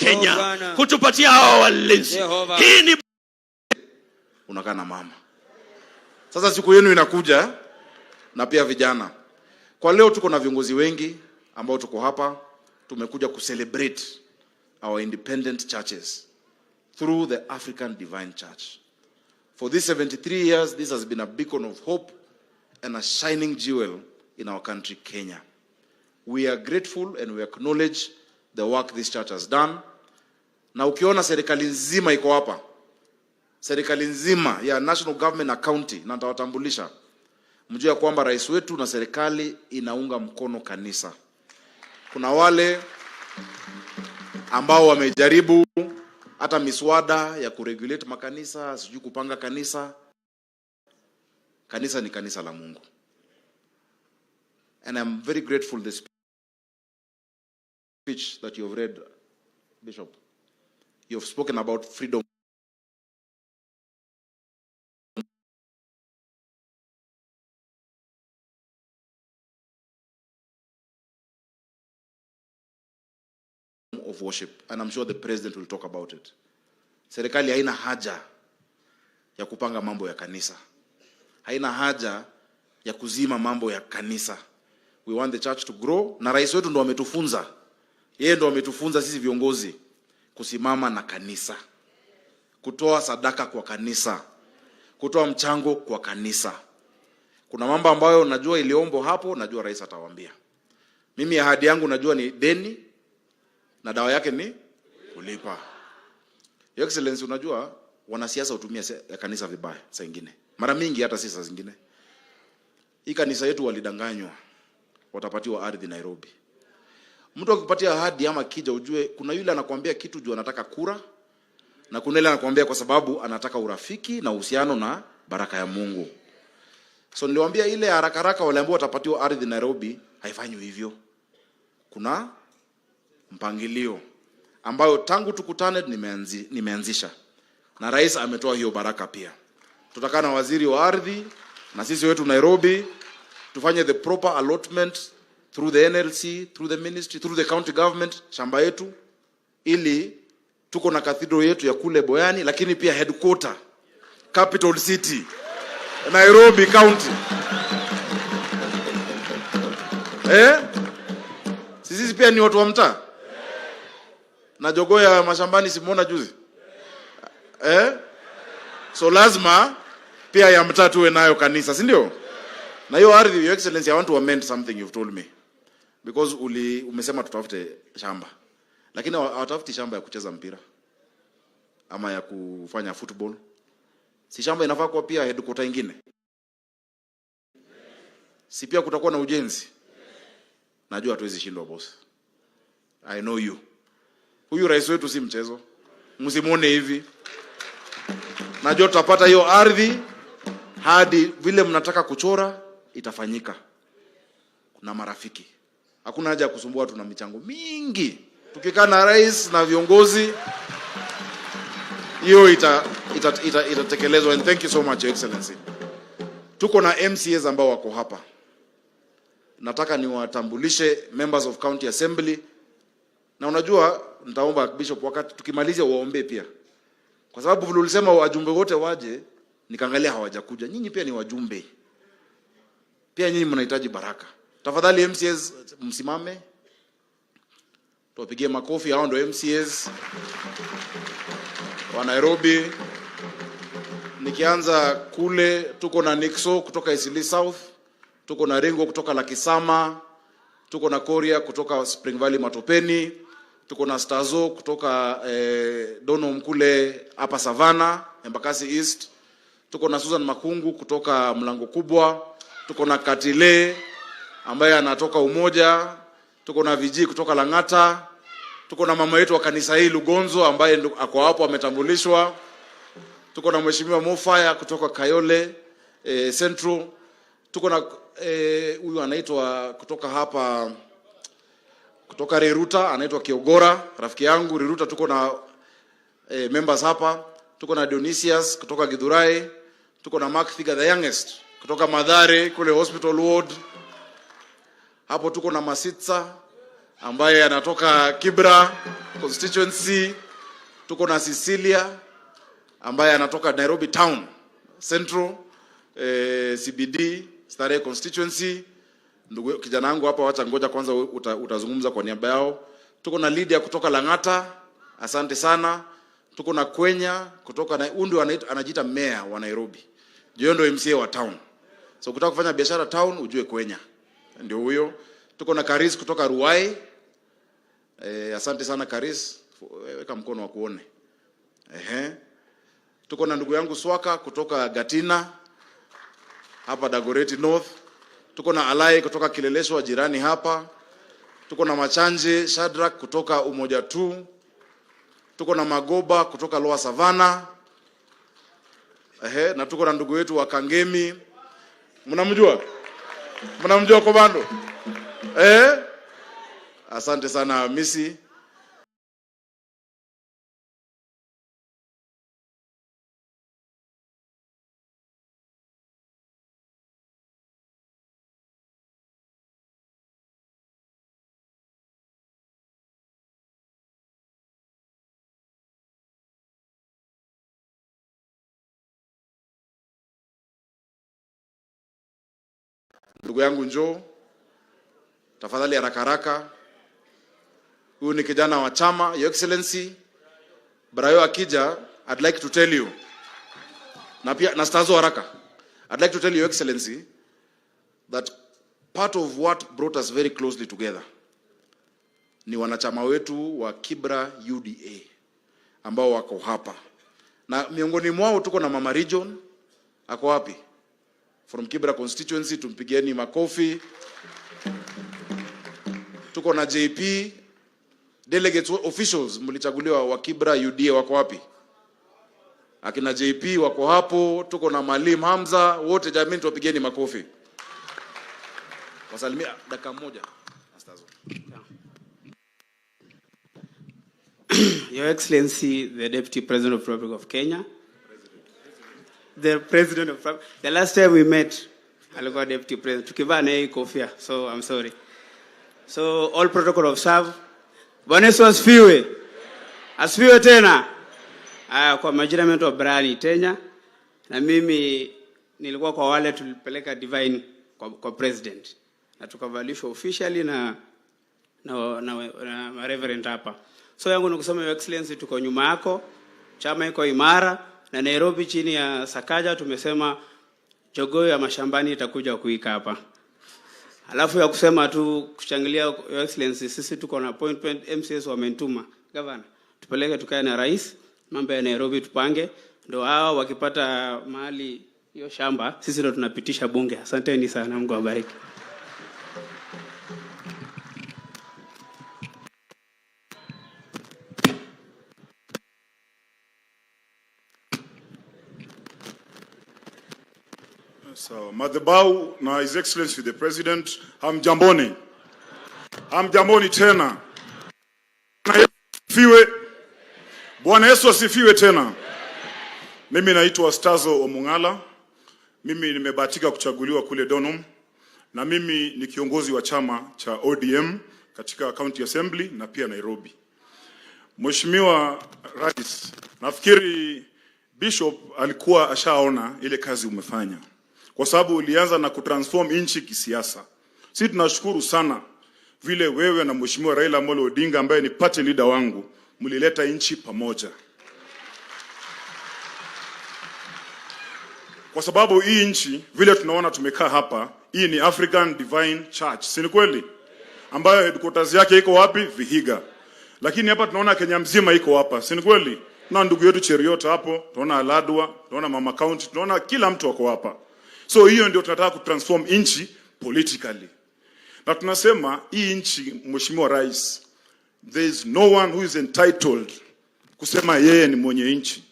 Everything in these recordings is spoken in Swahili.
Kenya kutupatia hao walinzi. Hii ni unakaa na mama. Sasa siku yenu inakuja na pia vijana. Kwa leo tuko na viongozi wengi ambao tuko hapa, tumekuja kucelebrate our independent churches through the African Divine Church. For these 73 years, this has been a beacon of hope and a shining jewel in our country, Kenya. We are grateful and we acknowledge the work this church has done. Na ukiona serikali nzima iko hapa, serikali nzima ya national government na county, na nitawatambulisha, mjue kwamba rais wetu na serikali inaunga mkono kanisa. Kuna wale ambao wamejaribu hata miswada ya kuregulate makanisa, sijui kupanga kanisa. Kanisa ni kanisa la Mungu. And I'm very grateful this speech that you have read, Bishop. You have spoken about freedom of worship, and I'm sure the president will talk about it. Serikali haina haja ya kupanga mambo ya kanisa. Haina haja ya kuzima mambo ya kanisa. We want the church to grow. Na rais wetu ndo ametufunza. Yeye ndo ametufunza sisi viongozi kusimama na kanisa. Kutoa sadaka kwa kanisa. Kutoa mchango kwa kanisa. Kuna mambo ambayo najua iliombo hapo, najua rais atawaambia. Mimi ahadi yangu najua ni deni na dawa yake ni kulipa. Your Excellency, unajua wanasiasa hutumia kanisa vibaya saa nyingine. Mara mingi hata sisi saa zingine. Hii kanisa yetu walidanganywa. Watapatiwa ardhi Nairobi. Mtu akipatia ahadi ama kija ujue kuna yule anakuambia kitu juu anataka kura, na kuna yule anakuambia kwa sababu anataka urafiki na uhusiano na baraka ya Mungu. So niliwaambia ile haraka haraka wale ambao watapatiwa ardhi Nairobi haifanywi hivyo. Kuna mpangilio ambayo tangu tukutane nimeanzisha. Na rais ametoa hiyo baraka pia. Tutakaa na waziri wa ardhi na sisi wetu Nairobi tufanye the proper allotment through the NLC, through the ministry, through the county government, shamba yetu, ili tuko na cathedral yetu ya kule Boyani, lakini pia headquarter, capital city, Nairobi County. Sisi pia ni watu wa mtaa. Na jogoo ya mashambani simuona juzi. So lazima pia ya mtaa tuwe nayo kanisa, si ndio? Na hiyo ardhi, Your Excellency, I want to amend something you've told me. Because umesema tutafute shamba. Lakini hawatafuti shamba ya kucheza mpira ama ya kufanya football. Si shamba inafaa kuwa pia headquarter nyingine. Si pia kutakuwa na ujenzi. Najua hatuwezi shindwa boss. I know you. Huyu rais wetu si mchezo. Msimuone hivi. Najua tutapata hiyo ardhi hadi vile mnataka kuchora itafanyika. Kuna marafiki. Hakuna haja ya kusumbua watu na michango mingi. Tukikaa na rais na viongozi hiyo itatekelezwa. And thank you so much, Your Excellency. Tuko na MCAs ambao wako hapa. Nataka niwatambulishe members of county assembly. Na unajua nitaomba Bishop wakati tukimalizia waombe pia. Kwa sababu vile ulisema wajumbe wote waje, nikaangalia hawajakuja. Nyinyi pia ni wajumbe. Pia nyinyi mnahitaji baraka. Tafadhali MCAs msimame. Tuwapigie makofi, hao ndio MCAs wa Nairobi. Nikianza kule tuko na Nixo kutoka Eastleigh South, tuko na Baringo kutoka Lakisama, tuko na Korea kutoka Spring Valley Matopeni, tuko na Stazo kutoka Dono Mkule hapa Savannah, Embakasi East, tuko na Susan Makungu kutoka Mlango Kubwa, tuko na Katile ambaye anatoka Umoja, tuko na Viji kutoka Langata, tuko na mama yetu wa kanisa hili Lugonzo ambaye ako hapo ametambulishwa, tuko na mheshimiwa Mofaya kutoka Kayole Central, tuko na huyu anaitwa kutoka hapa kutoka Riruta anaitwa Kiogora, rafiki yangu Riruta. Tuko na members hapa, tuko na Dionysius kutoka Githurai, tuko na Mark Thiga the youngest kutoka Madhare kule hospital ward. Hapo tuko na Masitsa ambaye anatoka Kibra constituency. Tuko na Cecilia ambaye anatoka Nairobi Town Central CBD Starehe constituency. Ndugu kijana wangu hapa, wacha ngoja kwanza utazungumza kwa niaba yao. Tuko na Lydia kutoka Lang'ata, asante sana. Tuko na Kwenya kutoka na Undu, anajiita mayor wa Nairobi. Ndio ndio MCA wa town. So kutaka kufanya biashara town ujue Kwenya. Ndio huyo. Tuko na Karis kutoka Ruai. Asante sana Karis. Weka mkono wa kuone. Tuko na ndugu yangu Swaka kutoka Gatina hapa Dagoretti North. Tuko na Alai kutoka Kileleshwa jirani hapa. Tuko na Machanje Shadrack kutoka Umoja 2. Tuko na Magoba kutoka Lower Savannah. Na tuko na ndugu wetu wa Kangemi. Mnamjua? Mnamjua Komando? Asante sana Misi. Ndugu yangu njoo. Tafadhali haraka haraka. Huyu ni kijana wa chama, Your Excellency. Brayo akija, I'd like to tell you. Na pia nastazo haraka. I'd like to tell you, Your Excellency, that part of what brought us very closely together ni wanachama wetu wa Kibra UDA ambao wako hapa. Na miongoni mwao tuko na Mama Region. Ako wapi? From Kibra constituency, tumpigieni makofi. Tuko na JP delegates officials mlichaguliwa wa Kibra UDA wako wapi? Akina JP wako hapo. Tuko na Malim Hamza, wote jamii tuwapigieni makofi. Wasalimia dakika moja. Your Excellency, the Deputy President of the Republic of Kenya. The President of the last time we met, alikuwa Deputy President. Tukivaa na hii kofia, so I'm sorry. So all protocol observed. Bwana Yesu asifiwe. Asifiwe tena. Kwa majina naitwa Brian Tenya, na mimi nilikuwa kwa wale tulipeleka divine kwa president. Na tukavalishwa officially na reverend hapa. So yangu nikusema Your Excellency, tuko nyuma yako. Chama iko imara, na Nairobi chini ya Sakaja tumesema jogoo ya mashambani itakuja kuika hapa. Alafu ya kusema tu kushangilia Your Excellency, sisi tuko na appointment, MCS wamentuma. Governor, tupeleke tukae na rais, mambo ya Nairobi tupange, ndio hao wakipata mahali hiyo shamba, sisi ndio tunapitisha bunge. Asanteni sana, Mungu awabariki. So, madhabahu na His Excellency the President, hamjamboni. Hamjamboni tena. Bwana Yesu asifiwe tena. Mimi naitwa Stazo Omungala. Mimi nimebahatika kuchaguliwa kule Donholm, na mimi ni kiongozi wa chama cha ODM katika County Assembly na pia Nairobi. Mheshimiwa Rais, nafikiri Bishop alikuwa ashaona ile kazi umefanya, kwa sababu ulianza na kutransform nchi kisiasa. Sisi tunashukuru sana vile wewe na Mheshimiwa Raila Odinga ambaye ni party leader wangu mlileta nchi pamoja. Kwa sababu hii nchi vile tunaona tumekaa hapa, hii ni African Divine Church, si ni kweli? Ambayo headquarters yake iko wapi? Vihiga. Lakini hapa tunaona Kenya mzima iko hapa, si ni kweli? Na ndugu yetu Cheriota hapo, tunaona Aladwa, tunaona Mama County, tunaona kila mtu wako hapa. So hiyo ndio tunataka kutransform nchi politically. Na tunasema hii nchi, Mheshimiwa Rais, there is no one who is entitled kusema yeye ni mwenye nchi.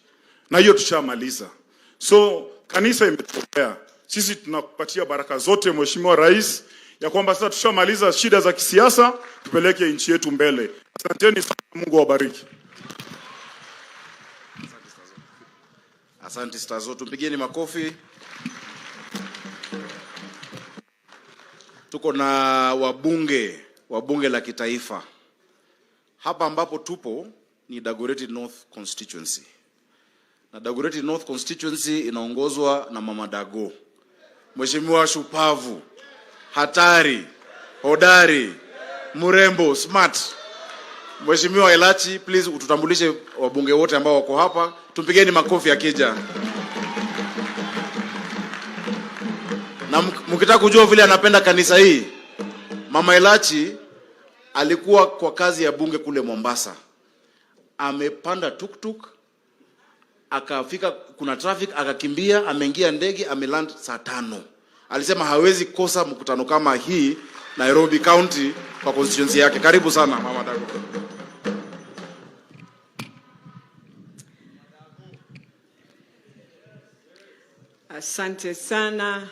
Na hiyo tushamaliza. So kanisa imetokea. Sisi tunakupatia baraka zote Mheshimiwa Rais, ya kwamba sasa tushamaliza shida za kisiasa, tupeleke nchi yetu mbele. Asanteni sana, Mungu awabariki. Asante Stazo, tumpigieni makofi. Tuko na wabunge wa bunge la kitaifa. Hapa ambapo tupo ni Dagoretti North constituency. Na Dagoretti North constituency inaongozwa na Mama Dago. Mheshimiwa shupavu, hatari, hodari, murembo, smart. Mheshimiwa Elachi, please ututambulishe wabunge wote ambao wako hapa. Tumpigeni makofi akija. Na mkitaka kujua vile anapenda kanisa hii, Mama Elachi alikuwa kwa kazi ya bunge kule Mombasa. Amepanda tuktuk, akafika kuna traffic, akakimbia, ameingia ndege, ameland saa 5. Alisema hawezi kosa mkutano kama hii Nairobi County kwa constituency yake. Karibu sana Mama Dago. Asante sana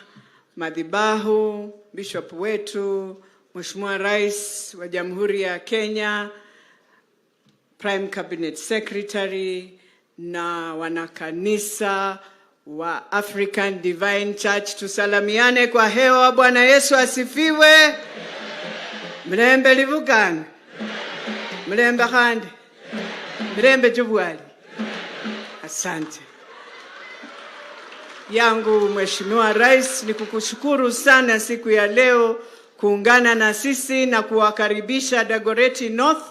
madhibahu, bishop wetu, Mheshimiwa Rais wa Jamhuri ya Kenya, Prime Cabinet Secretary na wanakanisa wa African Divine Church. Tusalamiane kwa hewa. Bwana Yesu asifiwe. Mlembe livugana. Mlembe khande. Mlembe jubwali. Asante. Yangu Mheshimiwa Rais ni kukushukuru sana siku ya leo kuungana na sisi na kuwakaribisha Dagoretti North,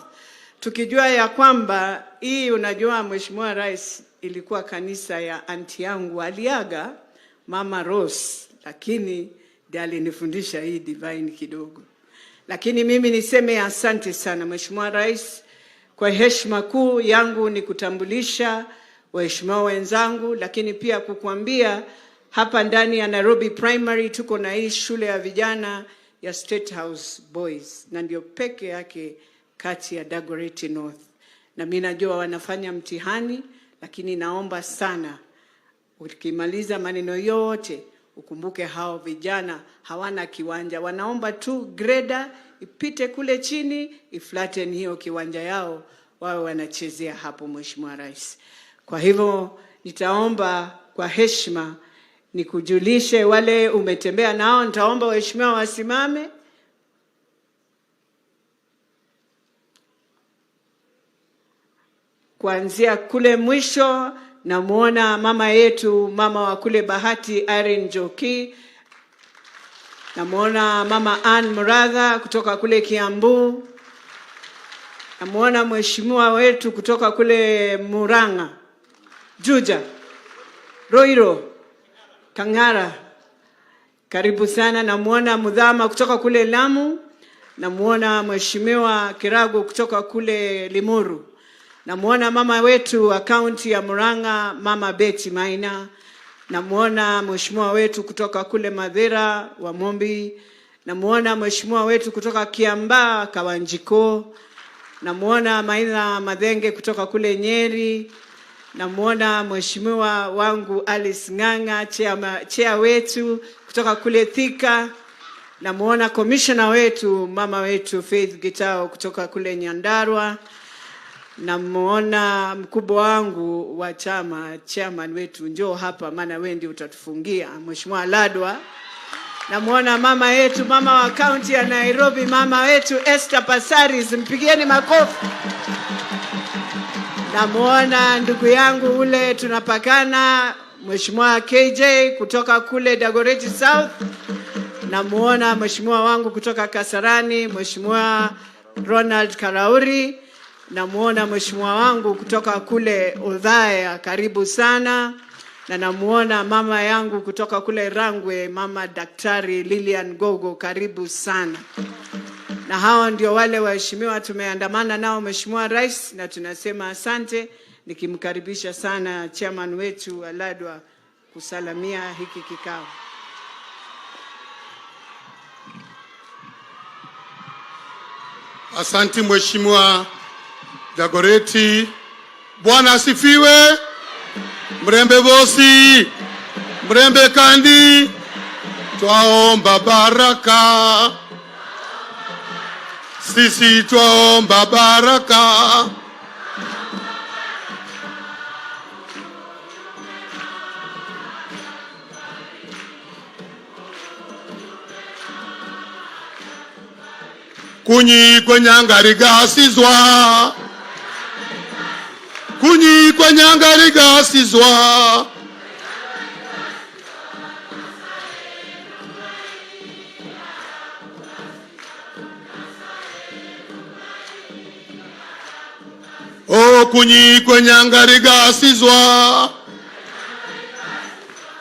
tukijua ya kwamba hii, unajua Mheshimiwa Rais, ilikuwa kanisa ya anti yangu aliaga, Mama Rose, lakini ndiye alinifundisha hii divine kidogo. Lakini mimi niseme asante sana Mheshimiwa Rais. Kwa heshima kuu yangu ni kutambulisha waheshimiwa wenzangu, lakini pia kukuambia hapa ndani ya Nairobi Primary tuko na hii shule ya vijana ya State House Boys, na ndio peke yake kati ya Dagoretti North. Na mimi najua wanafanya mtihani, lakini naomba sana ukimaliza maneno yote ukumbuke hao vijana hawana kiwanja. Wanaomba tu grader ipite kule chini, iflatten hiyo kiwanja yao, wawe wanachezea hapo Mheshimiwa Rais. Kwa hivyo nitaomba kwa heshima nikujulishe wale umetembea nao, nitaomba waheshimiwa wasimame. Kuanzia kule mwisho namuona mama yetu, mama wa kule Bahati Irene Njoki. Namuona mama Ann Muratha kutoka kule Kiambu. Namuona mheshimiwa wetu kutoka kule Murang'a, Juja, Roiro, Kangara. Karibu sana. Namuona Mudhama kutoka kule Lamu. Namuona mheshimiwa Kirago kutoka kule Limuru. Namuona mama wetu wa kaunti ya Murang'a, Mama Betty Maina. Namuona mheshimiwa wetu kutoka kule Madhira wa Mombi. Namuona mheshimiwa wetu kutoka Kiambaa Kawanjiko. Namuona Maina Madhenge kutoka kule Nyeri. Namuona mheshimiwa wangu Alice Ng'ang'a, chair wetu kutoka kule Thika. Namuona commissioner wetu, mama wetu Faith Gitao kutoka kule Nyandarua. Namuona mkubwa wangu wa chama, chairman wetu, njoo hapa maana wewe ndio utatufungia, Mheshimiwa Ladwa. Namuona mama yetu, mama wa kaunti ya Nairobi, mama wetu Esther Passaris, mpigieni makofi. Namuona ndugu yangu ule tunapakana, Mheshimiwa KJ kutoka kule Dagoretti South. Namuona mheshimiwa wangu kutoka Kasarani, Mheshimiwa Ronald Karauri. Namuona mheshimiwa wangu kutoka kule Udhaya, karibu sana. Na namuona mama yangu kutoka kule Rangwe, mama Daktari Lilian Gogo, karibu sana. Na hao ndio wale waheshimiwa tumeandamana nao Mheshimiwa Rais, na tunasema asante, nikimkaribisha sana chairman wetu Aladwa kusalamia hiki kikao. Asante Mheshimiwa Dagoretti. Bwana asifiwe. Mrembe bosi, mrembe kandi, twaomba baraka. Sisi twaomba baraka. kunyi kwenyangarigasizwa, kunyi kwenyangarigasizwa. Oh, kunyi kwenyangarigasizwa,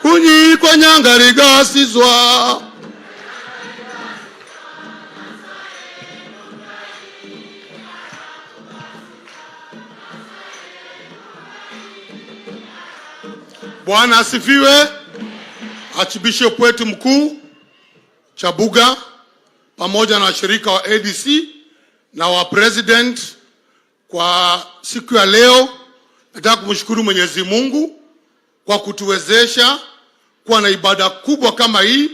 kunyi kwenyangarigasizwa. Bwana asifiwe. Archbishop wetu mkuu Chabuga pamoja na washirika wa ADC na wa president, kwa siku ya leo nataka kumshukuru Mwenyezi Mungu kwa kutuwezesha kuwa na ibada kubwa kama hii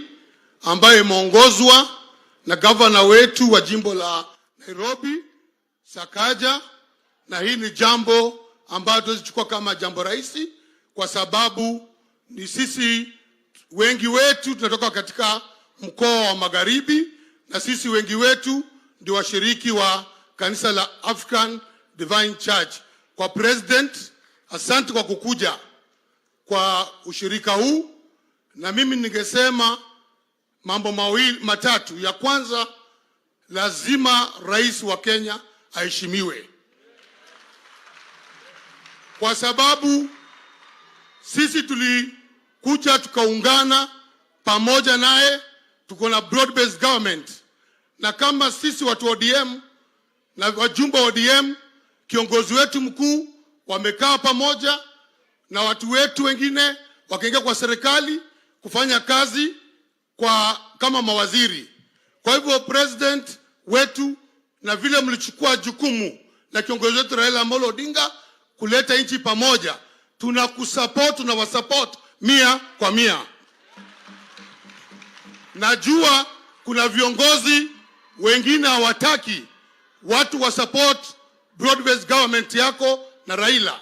ambayo imeongozwa na gavana wetu wa jimbo la Nairobi Sakaja, na hii ni jambo ambalo tuzichukua kama jambo rahisi, kwa sababu ni sisi wengi wetu tunatoka katika mkoa wa Magharibi, na sisi wengi wetu ndio washiriki wa kanisa la African Divine Church. Kwa president, asante kwa kukuja kwa ushirika huu, na mimi ningesema mambo matatu. Ya kwanza, lazima rais wa Kenya aheshimiwe, kwa sababu sisi tulikuja tukaungana pamoja naye, tuko na broad based government, na kama sisi watu wa ODM na wajumbe wa ODM, kiongozi wetu mkuu wamekaa pamoja na watu wetu wengine wakaingia kwa serikali kufanya kazi kama mawaziri. Kwa hivyo president wetu, na vile mlichukua jukumu na kiongozi wetu Raila Amolo Odinga kuleta nchi pamoja, tunakusupport, tunawasupport 100%. Najua kuna viongozi wengine hawataki watu wa support broad based government yako na Raila,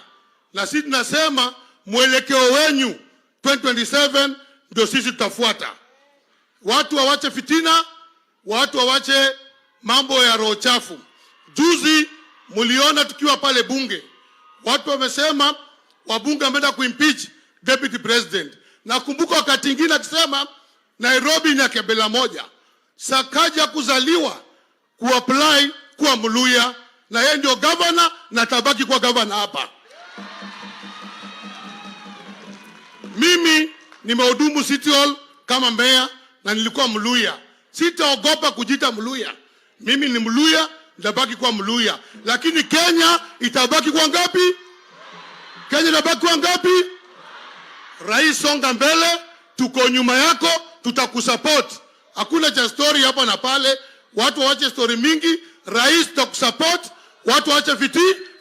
na sisi tunasema mwelekeo wenyu 2027 ndio sisi tutafuata. Watu wawache fitina, watu wawache mambo ya roho chafu. Juzi muliona tukiwa pale bunge, watu wamesema wabunge wameenda kuimpeach deputy president. Nakumbuka wakati mwingine akisema Nairobi ni kabila moja. Sakaja kuzaliwa kuapply kuwa Mluya, na yeye ndio governor na tabaki kwa governor hapa. Mimi nimehudumu City Hall kama mayor na nilikuwa Mluya. Sitaogopa kujita Mluya. Mimi ni Mluya, nitabaki kwa Mluya. Lakini Kenya itabaki kwa ngapi? Kenya itabaki kwa ngapi? Rais, songa mbele, tuko nyuma yako, tutakusupport. Hakuna cha story hapa na pale. Watu waache story mingi. Rais, tutakusupport. Watu waache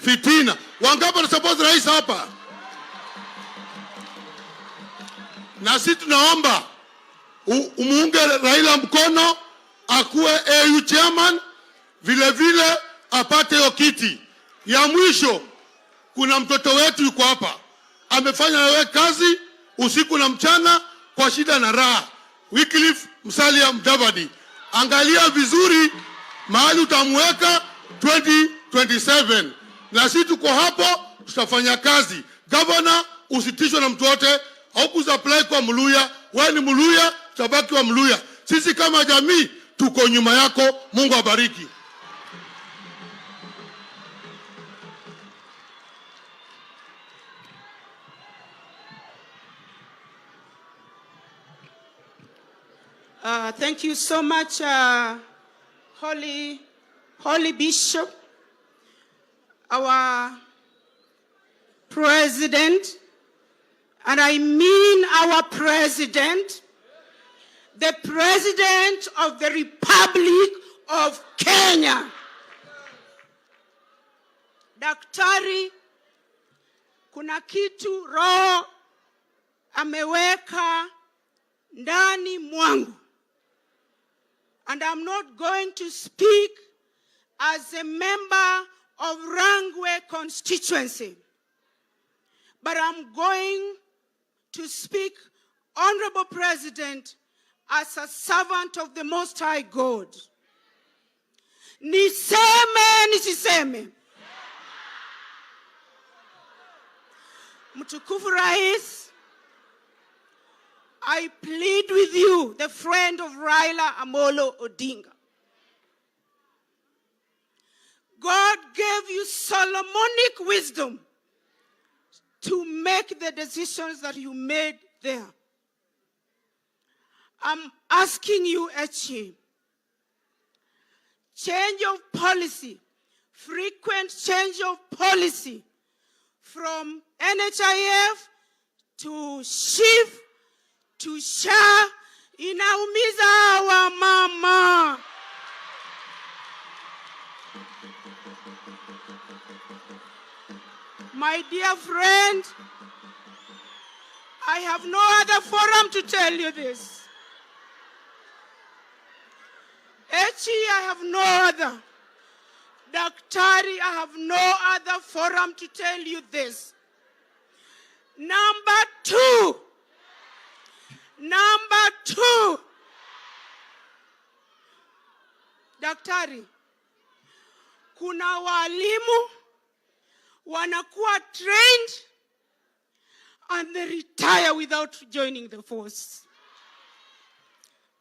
fitina. Wangapi wanasupport rais hapa? Na sisi tunaomba umuunge Raila mkono akuwe AU chairman, vile vile apate hiyo kiti. Ya mwisho, kuna mtoto wetu yuko hapa, amefanya nawe kazi usiku na mchana kwa shida na raha, Wycliffe Musalia Mudavadi. Angalia vizuri mahali utamweka 2027, na sisi tuko hapo, tutafanya kazi. Governor, usitishwe na mtu wote, au kusupply kwa Mluya. Wewe ni Mluya, tutabaki wa Mluya. Sisi kama jamii tuko nyuma yako. Mungu abariki. Thank you so much, Holy Bishop, our President, and I mean our President, the President of the Republic of Kenya. Daktari, kuna kitu Roho ameweka ndani mwangu. And I'm not going to speak as a member of Rangwe constituency, but I'm going to speak, Honorable President, as a servant of the Most High God. Niseme nisiseme? Mtukufu Rais, I plead with you, the friend of Raila Amolo Odinga. God gave you Solomonic wisdom to make the decisions that you made there. I'm asking you, Echi, change of policy, frequent change of policy from NHIF to SHIF to SHA inaumiza wa mama. My dear friend, I have no other forum to tell you this. Echi, I have no other. Daktari, I have no other forum to tell you this. Number two, Daktari, kuna walimu wanakuwa trained and they retire without joining the force.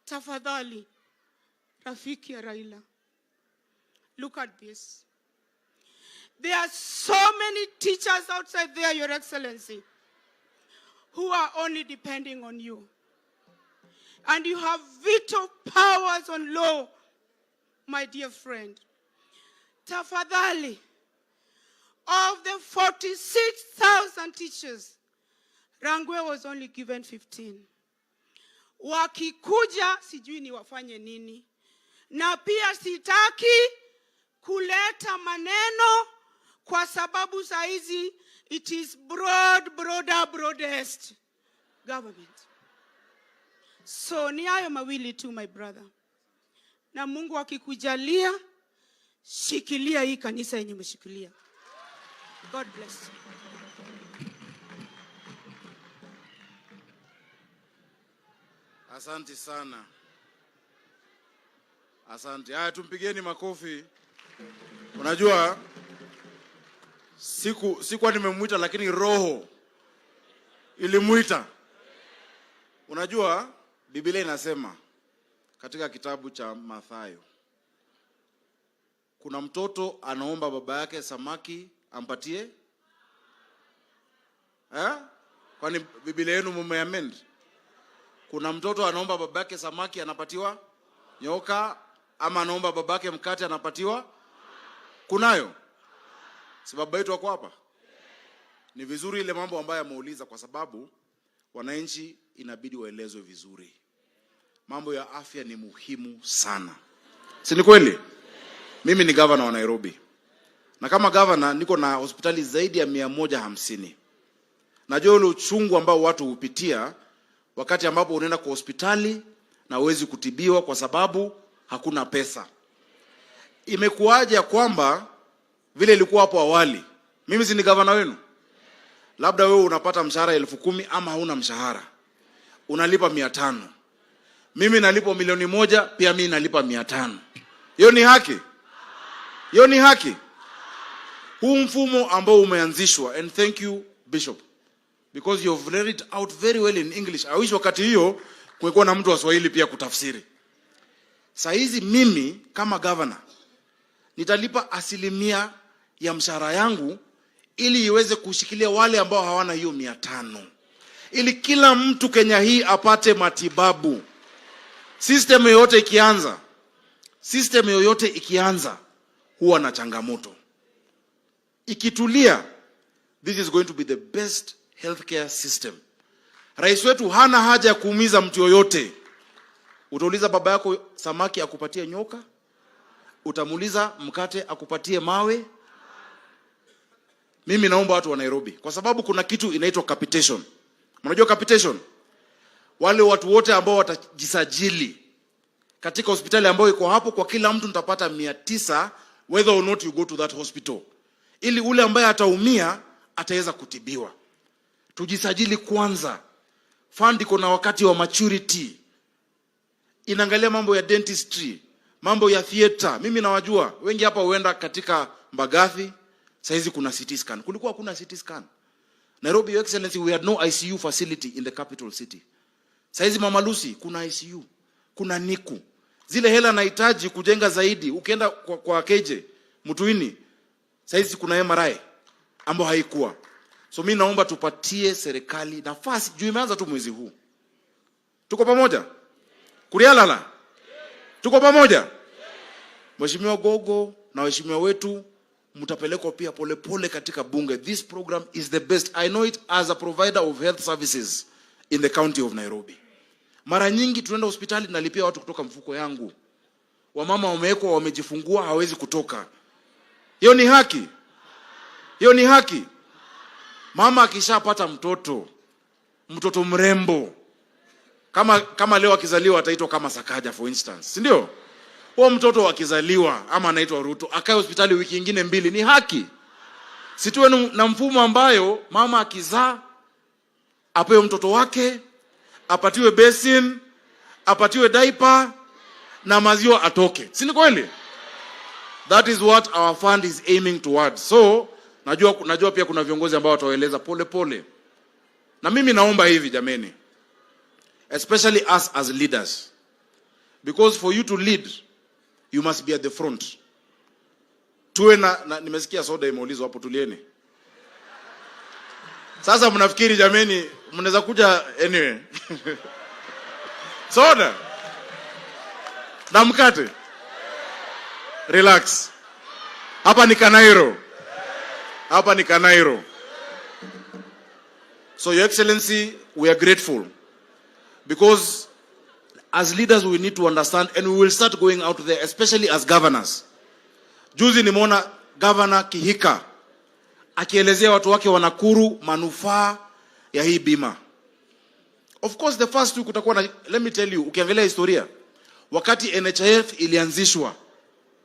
Tafadhali, rafiki ya Raila, look at this. There are so many teachers outside there, Your Excellency, who are only depending on you. And you have veto powers on law, my dear friend. Tafadhali, of the 46,000 teachers, Rangwe was only given 15. Wakikuja, sijui ni wafanye nini. Na pia sitaki kuleta maneno kwa sababu saizi it is broadest government. So ni hayo mawili tu, my brother. Na Mungu akikujalia, shikilia hii kanisa yenye umeshikilia. God bless you. Asante sana. Asante. Haya, tumpigeni makofi. Unajua sikuwa nimemuita, lakini roho ilimuita. Unajua Biblia inasema katika kitabu cha Mathayo, kuna mtoto anaomba baba yake samaki ampatie. Kwani Biblia yenu mumeamend? Kuna mtoto anaomba babake samaki anapatiwa nyoka, ama anaomba babake mkate anapatiwa? Kunayo? Si baba yetu wako hapa? Ni vizuri ile mambo ambayo ameuliza, kwa sababu wananchi inabidi waelezwe vizuri. Mambo ya afya ni muhimu sana. Si ni kweli? Mimi ni governor wa Nairobi. Na kama governor niko na hospitali zaidi ya 150. Najua ule uchungu ambao watu hupitia wakati ambapo unaenda kwa hospitali na huwezi kutibiwa kwa sababu hakuna pesa. Imekuwaje kwamba vile ilikuwa hapo awali? Mimi si ni governor wenu? Labda wewe unapata mshahara 10,000 ama hauna mshahara, unalipa 500. Mimi nalipo 1,000,000, pia mimi nalipa 500. Hiyo ni haki? Hiyo ni haki? Huu mfumo ambao umeanzishwa, and thank you Bishop, because you have laid it out very well in English. I wish wakati hiyo kulikuwa na mtu wa Swahili pia kutafsiri. Saa hizi mimi kama governor nitalipa 1% ya mshahara yangu ili iweze kushikilia wale ambao hawana hiyo 500. Ili kila mtu Kenya hii apate matibabu. System yoyote ikianza huwa na changamoto. Ikitulia, this is going to be the best healthcare system. Rais wetu hana haja ya kuumiza mtu yoyote. Utauliza baba yako samaki akupatie nyoka? Utamuuliza mkate akupatie mawe? Mimi naomba watu wa Nairobi, kwa sababu kuna kitu inaitwa capitation. Mnajua capitation? Wale watu wote ambao watajisajili katika hospitali ambayo iko hapo, kwa kila mtu nitapata 900 whether or not you go to that hospital. Ili ule ambaye ataumia ataweza kutibiwa. Tujisajili kwanza. Fund iko na wakati wa maturity. Inaangalia mambo ya dentistry, mambo ya theater. Mimi nawajua wengi hapa huenda katika Mbagathi, saizi kuna CT scan. Kulikuwa kuna CT scan. Nairobi, Your Excellency, we had no ICU facility in the capital city. Saizi Mama Lucy kuna ICU, kuna NICU. Zile hela nahitaji kujenga zaidi. Ukienda kwa KJ Mutuini, saizi kuna MRI ambayo haikuwa. So mimi naomba tupatie serikali nafasi. Juu imeanza tu mwezi huu. Tuko pamoja? Kurialala. Tuko pamoja? Mheshimiwa Gogo na waheshimiwa wetu mtapelekwa pia pole katika bunge. This program is the best. I know it as a provider of health services in the county of Nairobi. Mara nyingi tunaenda hospitali nalipia watu kutoka mfuko yangu. Wamama wamewekwa wamejifungua hawezi kutoka. Hiyo ni haki. Hiyo ni haki. Mama akishapata mtoto mrembo, kama leo akizaliwa ataitwa kama Sakaja for instance, si ndio? Huo mtoto akizaliwa ama anaitwa Ruto, akae hospitali wiki nyingine 2, ni haki. Situwe na mfumo ambayo mama akizaa apewe mtoto wake, apatiwe basin, apatiwe diaper na maziwa atoke. Si ni kweli? That is what our fund is aiming towards. So najua pia kuna viongozi ambao wataeleza pole. Na mimi naomba hivi jameni, especially us as leaders, because for you to lead you must be at the front. Tuwe na nimesikia soda imeulizwa hapo, tulieni. Sasa mnafikiri jameni mnaweza kuja anyway. Soda na mkate. Relax. Hapa ni Kanairo. Hapa ni Kanairo. So Your Excellency, we are grateful because as leaders we need to understand, and we will start going out there, especially as governors. Juzi nimeona Governor Kihika akielezea watu wake wa Nakuru manufaa ya hii bima. Of course the first week kutakuwa na, let me tell you, ukiangalia historia, wakati NHIF ilianzishwa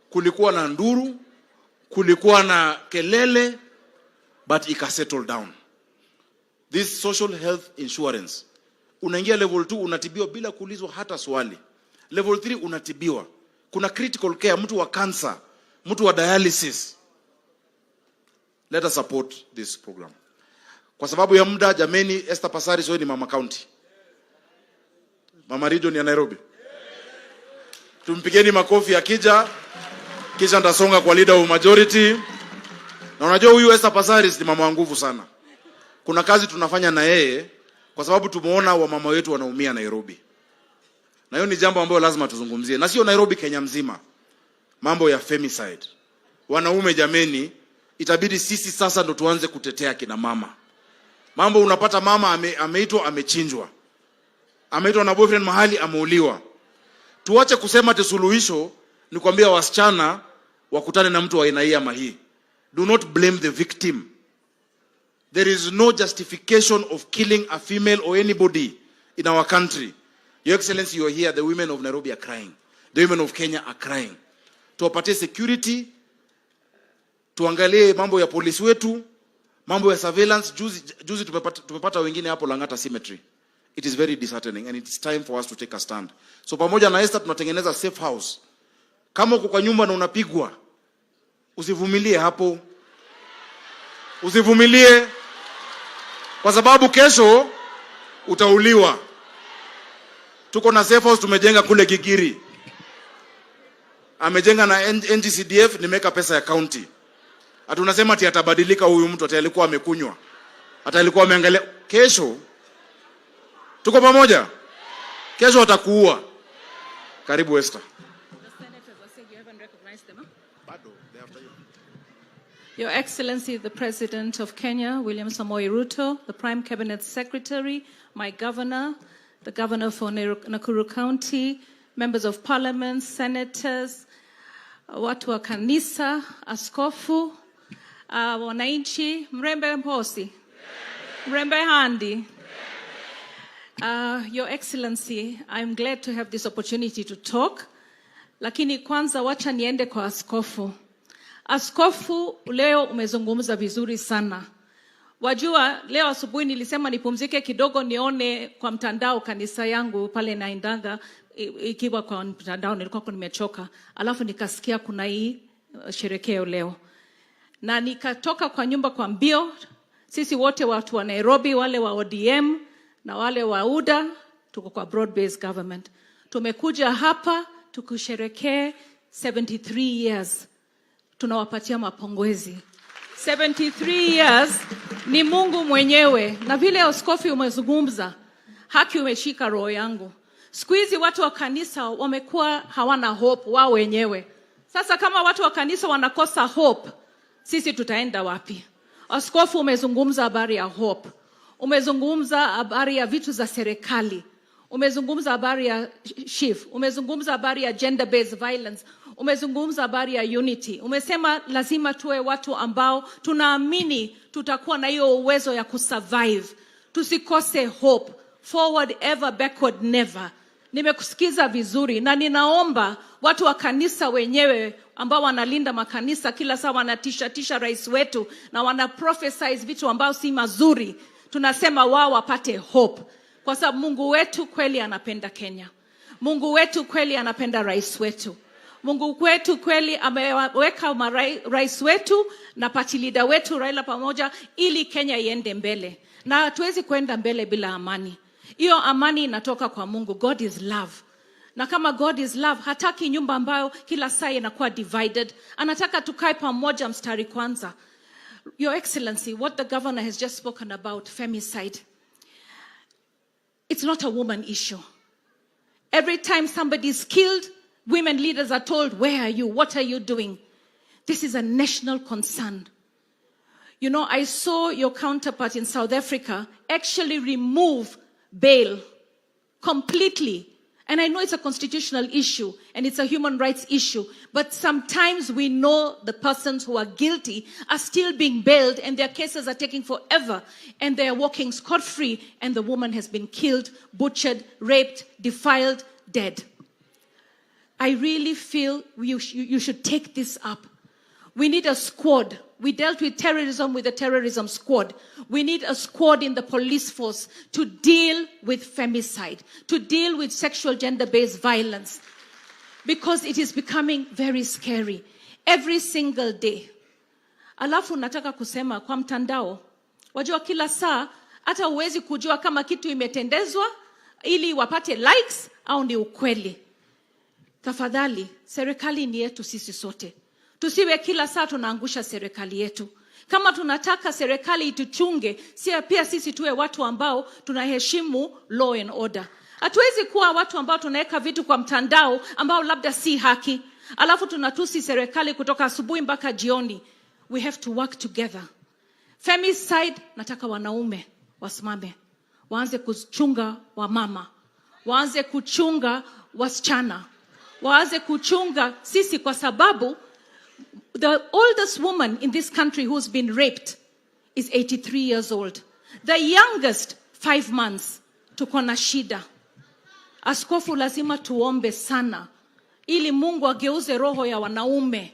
kulikuwa na nduru, kulikuwa na kelele, but ika settle down. This social health insurance, unaingia level 2 unatibiwa bila kuulizwa hata swali. Level 3 unatibiwa. Kuna critical care, mtu wa cancer, mtu wa dialysis. Let us support this program. Kwa sababu ya muda jameni, Esther Passaris wewe ni mama county, mama region ya Nairobi. Tumpigeni makofi akija, kisha ndasonga kwa leader of majority. Na unajua huyu Esther Passaris ni mama wa nguvu sana. Kuna kazi tunafanya na yeye kwa sababu tumeona wamama wetu wanaumia Nairobi. Na hiyo ni jambo ambalo lazima tuzungumzie. Na sio Nairobi, Kenya mzima. Mambo ya femicide. Wanaume jameni, itabidi sisi sasa ndo tuanze kutetea kina mama. Mambo unapata mama ameitwa amechinjwa. Ameitwa na boyfriend mahali ameuliwa. Tuache kusema ati suluhisho ni kuambia wasichana wakutane na mtu wa aina hii ama hii. Do not blame the victim. There is no justification of killing a female or anybody in our country. Your Excellency, you are here. The women of Nairobi are crying. The women of Kenya are crying. Tuwapatie security. Tuangalie mambo ya polisi wetu, mambo ya surveillance. Juzi tumepata wengine hapo Langata Cemetery. It is very disheartening and it's time for us to take a stand. So pamoja na Esther tunatengeneza safe house. Kama uko kwa nyumba na unapigwa, usivumilie hapo. Usivumilie kwa sababu kesho utauliwa. Tuko na safe house tumejenga kule Gigiri. Amejenga na NGCDF, nimeka pesa ya county. Ati unasema ati atabadilika huyu mtu, ati alikuwa amekunywa, ati alikuwa ameangalia. Kesho tuko pamoja. Kesho atakuua. Karibu Esther. Your Excellency, the President of Kenya, William Samoei Ruto, the Prime Cabinet Secretary, my Governor, the Governor for Nakuru County, Members of Parliament, Senators, watu wa kanisa, askofu, wananchi, mrembe mposi, mrembe handi. Your Excellency, I'm glad to have this opportunity to talk. Lakini kwanza wacha niende kwa askofu. Askofu, leo umezungumza vizuri sana. Wajua, leo asubuhi nilisema nipumzike kidogo nione kwa mtandao kanisa yangu pale naendanga. ikiwa kwa mtandao, nilikuwa nimechoka, alafu nikasikia kuna hii sherekeo leo, na nikatoka kwa nyumba kwa mbio. Sisi wote watu wa Nairobi, wale wa ODM na wale wa UDA, tuko kwa broad based government. Tumekuja hapa tukusherekee 73 years. Tunawapatia mapongezi. 73 years ni Mungu mwenyewe, na vile askofu umezungumza, haki umeshika roho yangu. Siku hizi watu wa kanisa wamekuwa hawana hope wao wenyewe. Sasa kama watu wa kanisa wanakosa hope, sisi tutaenda wapi? Askofu umezungumza habari ya hope. Umezungumza habari ya vitu za serikali. Umezungumza habari ya shift. Umezungumza habari ya gender based violence. Umezungumza habari ya unity. Umesema lazima tuwe watu ambao tunaamini tutakuwa na hiyo uwezo ya kusurvive. Tusikose hope. Forward ever, backward never. Nimekusikiza vizuri, na ninaomba watu wa kanisa wenyewe ambao wanalinda makanisa kila saa wanatisha rais wetu na wana prophesize vitu ambao si mazuri. Tunasema wao wapate hope, kwa sababu Mungu wetu kweli anapenda Kenya. Mungu wetu kweli anapenda rais wetu. Mungu wetu kweli ameweka rais wetu na party leader wetu Raila pamoja ili Kenya iende mbele. Na hatuwezi kwenda mbele bila amani. Hiyo amani inatoka kwa Mungu. God is love. Na kama God is love, hataki nyumba ambayo kila saa inakuwa divided. Anataka tukae pamoja mstari kwanza. Your Excellency, what the governor has just spoken about, femicide, it's not a woman issue. Every time somebody is killed, women leaders are told, where are you? What are you doing? This is a national concern. You know, I saw your counterpart in South Africa actually remove bail completely. And I know it's a constitutional issue and it's a human rights issue, but sometimes we know the persons who are guilty are still being bailed and their cases are taking forever and they are walking scot-free and the woman has been killed, butchered, raped, defiled, dead. I really feel you should take this up. We need a squad. We dealt with terrorism with a terrorism squad. We need a squad in the police force to deal with femicide, to deal with sexual gender-based violence, because it is becoming very scary every single day. Alafu nataka kusema kwa mtandao, wajua kila saa hata uwezi kujua kama kitu imetendezwa ili wapate likes au ni ukweli. Tafadhali, serikali ni yetu sisi sote. Tusiwe kila saa tunaangusha serikali yetu. Kama tunataka serikali ituchunge, pia sisi tuwe watu ambao tunaheshimu law and order. Hatuwezi kuwa watu ambao tunaweka vitu kwa mtandao ambao labda si haki, alafu tunatusi serikali kutoka asubuhi mpaka jioni. We have to work together. Femicide, nataka wanaume wasimame. Waanze kuchunga wamama. Waanze kuchunga wasichana. Waanze kuchunga sisi, kwa sababu the oldest woman in this country who's been raped is 83 years old. The youngest 5 months. Tuko na shida. Askofu, lazima tuombe sana ili Mungu ageuze roho ya wanaume.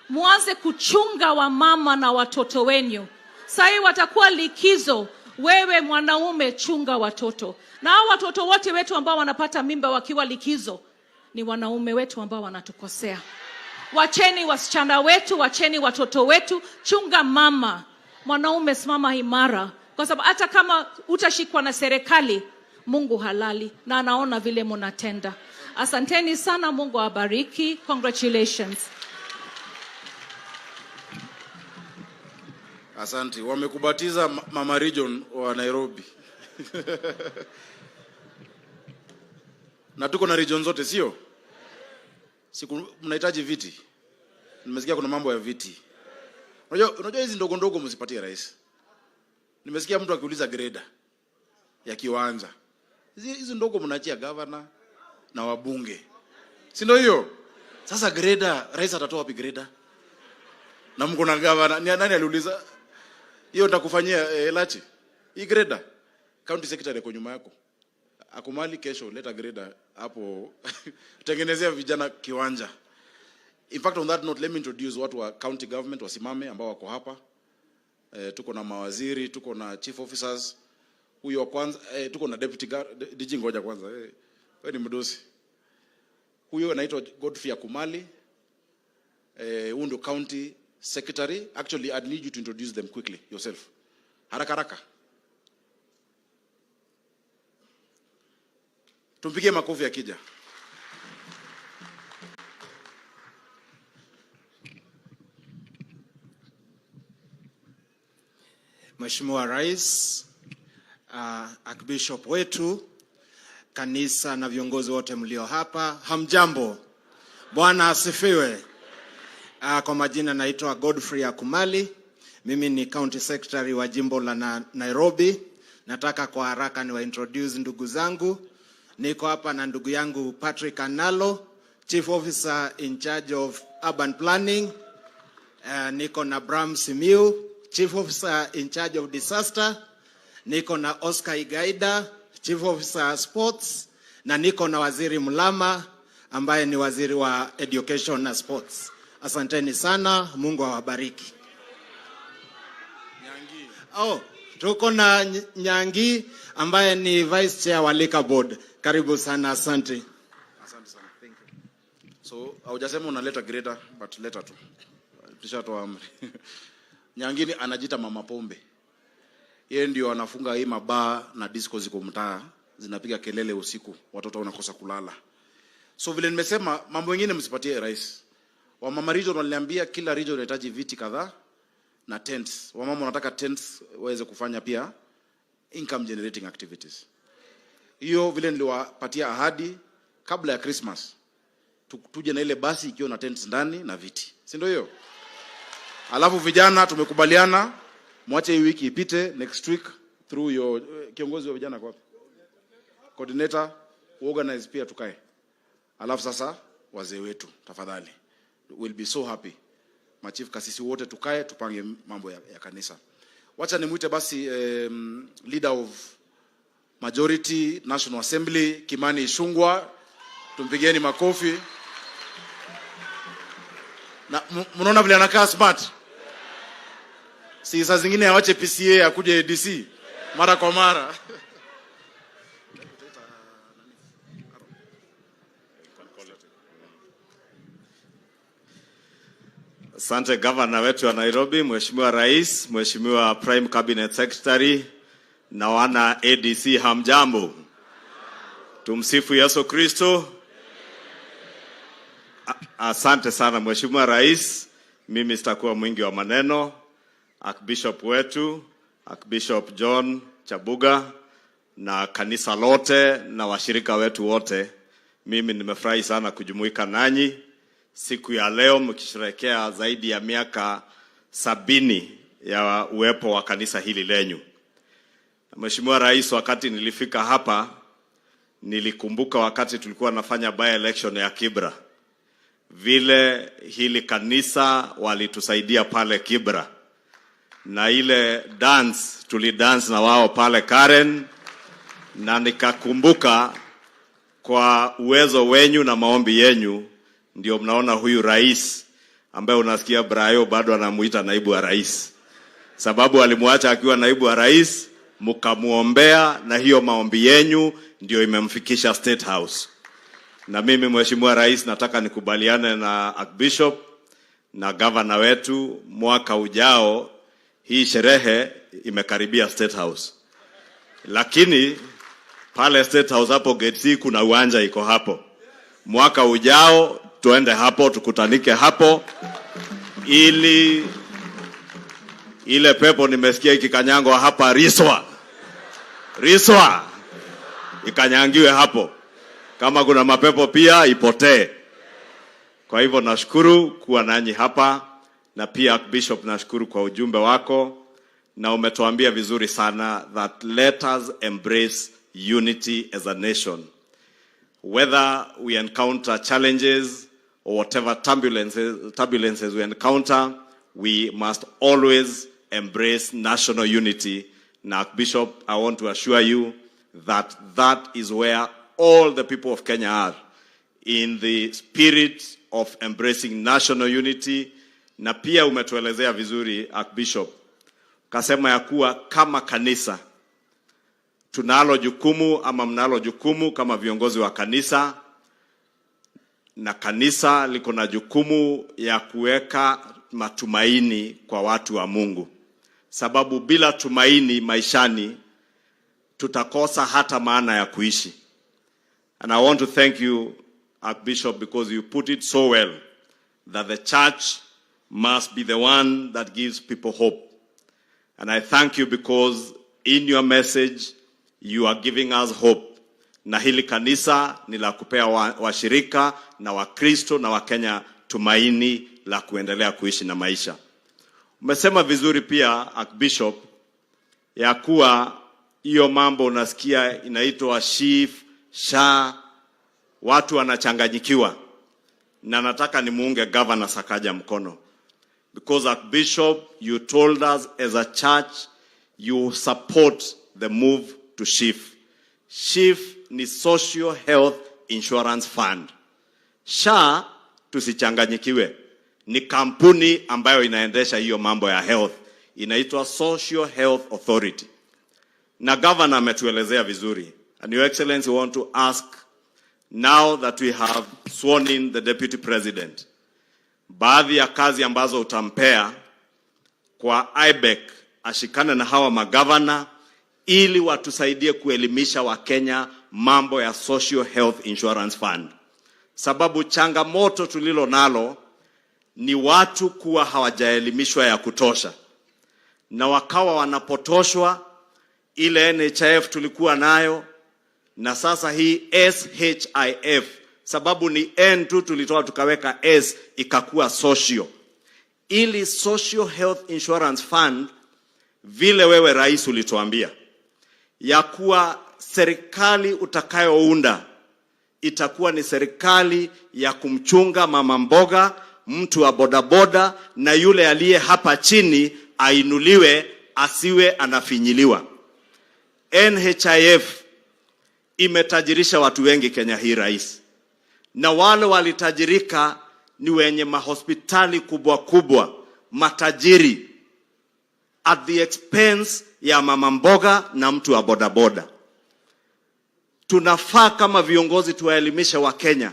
Muanze kuchunga wamama na watoto wenyu. Sai watakuwa likizo, wewe mwanaume chunga watoto. Na hao watoto wote wetu ambao wanapata mimba wakiwa likizo ni wanaume wetu ambao wanatukosea. Wacheni wasichana wetu, wacheni watoto wetu, chunga mama. Mwanaume simama imara, kwa sababu hata kama utashikwa na serikali, Mungu halali na anaona vile mnatenda. Asanteni sana, Mungu awabariki. Congratulations. Asante. Wamekubatiza Mama Region wa Nairobi. Na tuko na region zote, sio? Siku mnahitaji viti. Nimesikia kuna mambo ya viti. Unajua hizi ndogo ndogo msipatie rais. Nimesikia mtu akiuliza grader ya kiwanja. Hizi ndogo mnaachia governor na wabunge. Si ndio hiyo? Sasa grader, rais atatoa wapi grader? Na mko na governor. Nani aliuliza? Hiyo nitakufanyia lachi. Hii grader, county secretary kwa nyuma yako. Akumali kesho leta grader hapo tengenezea vijana kiwanja. In fact, on that note, let me introduce watu wa county government wasimame ambao wako hapa. Tuko na mawaziri, tuko na chief officers. Huyo kwanza tuko na deputy DG, ngoja kwanza. Wewe ni mdosi. Huyo anaitwa Godfrey Akumali. Huyo ndo county secretary. Actually, I'd need you to introduce them quickly yourself. Haraka haraka. Tumpigie makofi akija. Mheshimiwa Rais, Archbishop wetu, kanisa na viongozi wote mlio hapa, hamjambo. Bwana asifiwe. Kwa majina naitwa Godfrey Akumali. Mimi ni County Secretary wa jimbo la Nairobi. Nataka kwa haraka ni wa introduce ndugu zangu. Niko hapa na ndugu yangu Patrick Analo, Chief Officer in charge of Urban Planning. Niko na Bram Simiu, Chief Officer in charge of Disaster. Niko na Oscar Igaida, Chief Officer Sports. Na niko na Waziri Mulama, ambaye ni waziri wa Education na Sports. Asanteni sana, Mungu awabariki. Tuko na Nyangi, ambaye ni Vice Chair wa Liquor Board. Karibu sana, asante. Asante sana. Thank you. So, haujasema unaleta greda, but leta tu. Tushatoa amri. Nyangini anajita mama pombe. Yeye ndio anafunga hii mabaa na disco ziko mtaa, zinapiga kelele usiku, watoto wanakosa kulala. So vile nimesema, mambo mengine msipatie rais. Wamama region waliniambia kila region inahitaji viti kadhaa na tents. Wamama wanataka tents waweze kufanya pia income generating activities. Hiyo vile niliwapatia ahadi kabla ya Christmas. Tuje na ile basi ikiwa na tents ndani na viti. Si ndio hiyo? Alafu vijana tumekubaliana mwache hii wiki ipite, next week through your kiongozi wa vijana kwa coordinator organize pia tukae. Alafu sasa wazee wetu tafadhali, we'll be so happy. Machief kasisi wote tukae tupange mambo ya kanisa. Wacha nimuite basi leader of majority National Assembly Kimani Ichung'wah, tumpigeni makofi. Na mnaona vile anakaa smart. Si saa zingine awache PCA akuje DC mara kwa mara. Asante Governor wetu wa Nairobi, Mheshimiwa Rais, Mheshimiwa Prime Cabinet Secretary na wana ADC, hamjambo. Tumsifu Yesu Kristo. Asante sana Mheshimiwa Rais, mimi sitakuwa mwingi wa maneno. Archbishop wetu, Archbishop John Chabuga na kanisa lote na washirika wetu wote, mimi nimefurahi sana kujumuika nanyi siku ya leo mkisherehekea zaidi ya miaka 70 ya uwepo wa kanisa hili lenyu. Mheshimiwa Rais, wakati nilifika hapa nilikumbuka wakati tulikuwa nafanya by election ya Kibra, vile hili kanisa walitusaidia pale Kibra, na ile dance tulidance na wao pale Karen, na nikakumbuka kwa uwezo wenyu na maombi yenyu ndio mnaona huyu rais ambaye unasikia Brayo bado anamuita naibu wa rais, sababu alimwacha akiwa naibu wa rais, mkamuombea, na hiyo maombi yenyu ndio imemfikisha State House. Na mimi Mheshimiwa Rais nataka nikubaliane na Archbishop na governor wetu, mwaka ujao hii sherehe imekaribia State House. Lakini pale State House hapo gate C kuna uwanja iko hapo. Mwaka ujao tuende hapo, tukutanike hapo, ili ile pepo nimesikia ikikanyangwa hapa Riswa ikanyangiwe hapo. Kama kuna mapepo pia ipotee. Kwa hivyo nashukuru kuwa nanyi hapa, na pia Bishop nashukuru kwa ujumbe wako, na umetuambia vizuri sana that let us embrace unity as a nation. Whether we encounter challenges or whatever turbulences we encounter, we must always embrace national unity. Now, Bishop, I want to assure you that that is where all the people of Kenya are, in the spirit of embracing national unity. Na pia umetuelezea vizuri, Archbishop, kasema ya kuwa kama kanisa tunalo jukumu ama mnalo jukumu kama viongozi wa kanisa na kanisa liko na jukumu ya kuweka matumaini kwa watu wa Mungu. Sababu bila tumaini maishani tutakosa hata maana ya kuishi. And I want to thank you, Archbishop, because you put it so well that the church must be the one that gives people hope. And I thank you because in your message you are giving us hope. Na hili kanisa ni la kupea washirika na Wakristo na Wakenya tumaini la kuendelea kuishi na maisha. Umesema vizuri pia, Archbishop, ya kuwa hiyo mambo unasikia inaitwa SHIF, SHA, watu wanachanganyikiwa. Na nataka nimuunge Governor Sakaja mkono. Because Archbishop, you told us as a church, you support the move to SHIF. SHIF ni Social Health Insurance Fund. SHA, tusichanganyikiwe, ni kampuni ambayo inaendesha hiyo mambo ya health. Inaitwa Social Health Authority. Na governor ametuelezea vizuri. And Your Excellency, want to ask, now that we have sworn in the Deputy President, baadhi ya kazi ambazo utampea kwa IBEC, ashikane na hawa magavana ili watusaidie kuelimisha Wakenya mambo ya Social Health Insurance Fund. Sababu changamoto tulilo nalo ni watu kuwa hawajaelimishwa ya kutosha. Na wakawa wanapotoshwa ile NHIF tulikuwa nayo, na sasa hii SHIF, sababu ni N tu tulitoa tukaweka S ikakuwa social. Ili Social Health Insurance Fund, vile wewe rais ulituambia, ya kuwa serikali utakayounda itakuwa ni serikali ya kumchunga mama mboga, mtu wa bodaboda, na yule aliye hapa chini ainuliwe, asiwe anafinyiliwa. NHIF imetajirisha watu wengi Kenya hii, rais. Na wale walitajirika ni wenye mahospitali kubwa kubwa, matajiri, at the expense ya mama mboga na mtu wa bodaboda. Tunafaa kama viongozi tuwaelimisha wa Kenya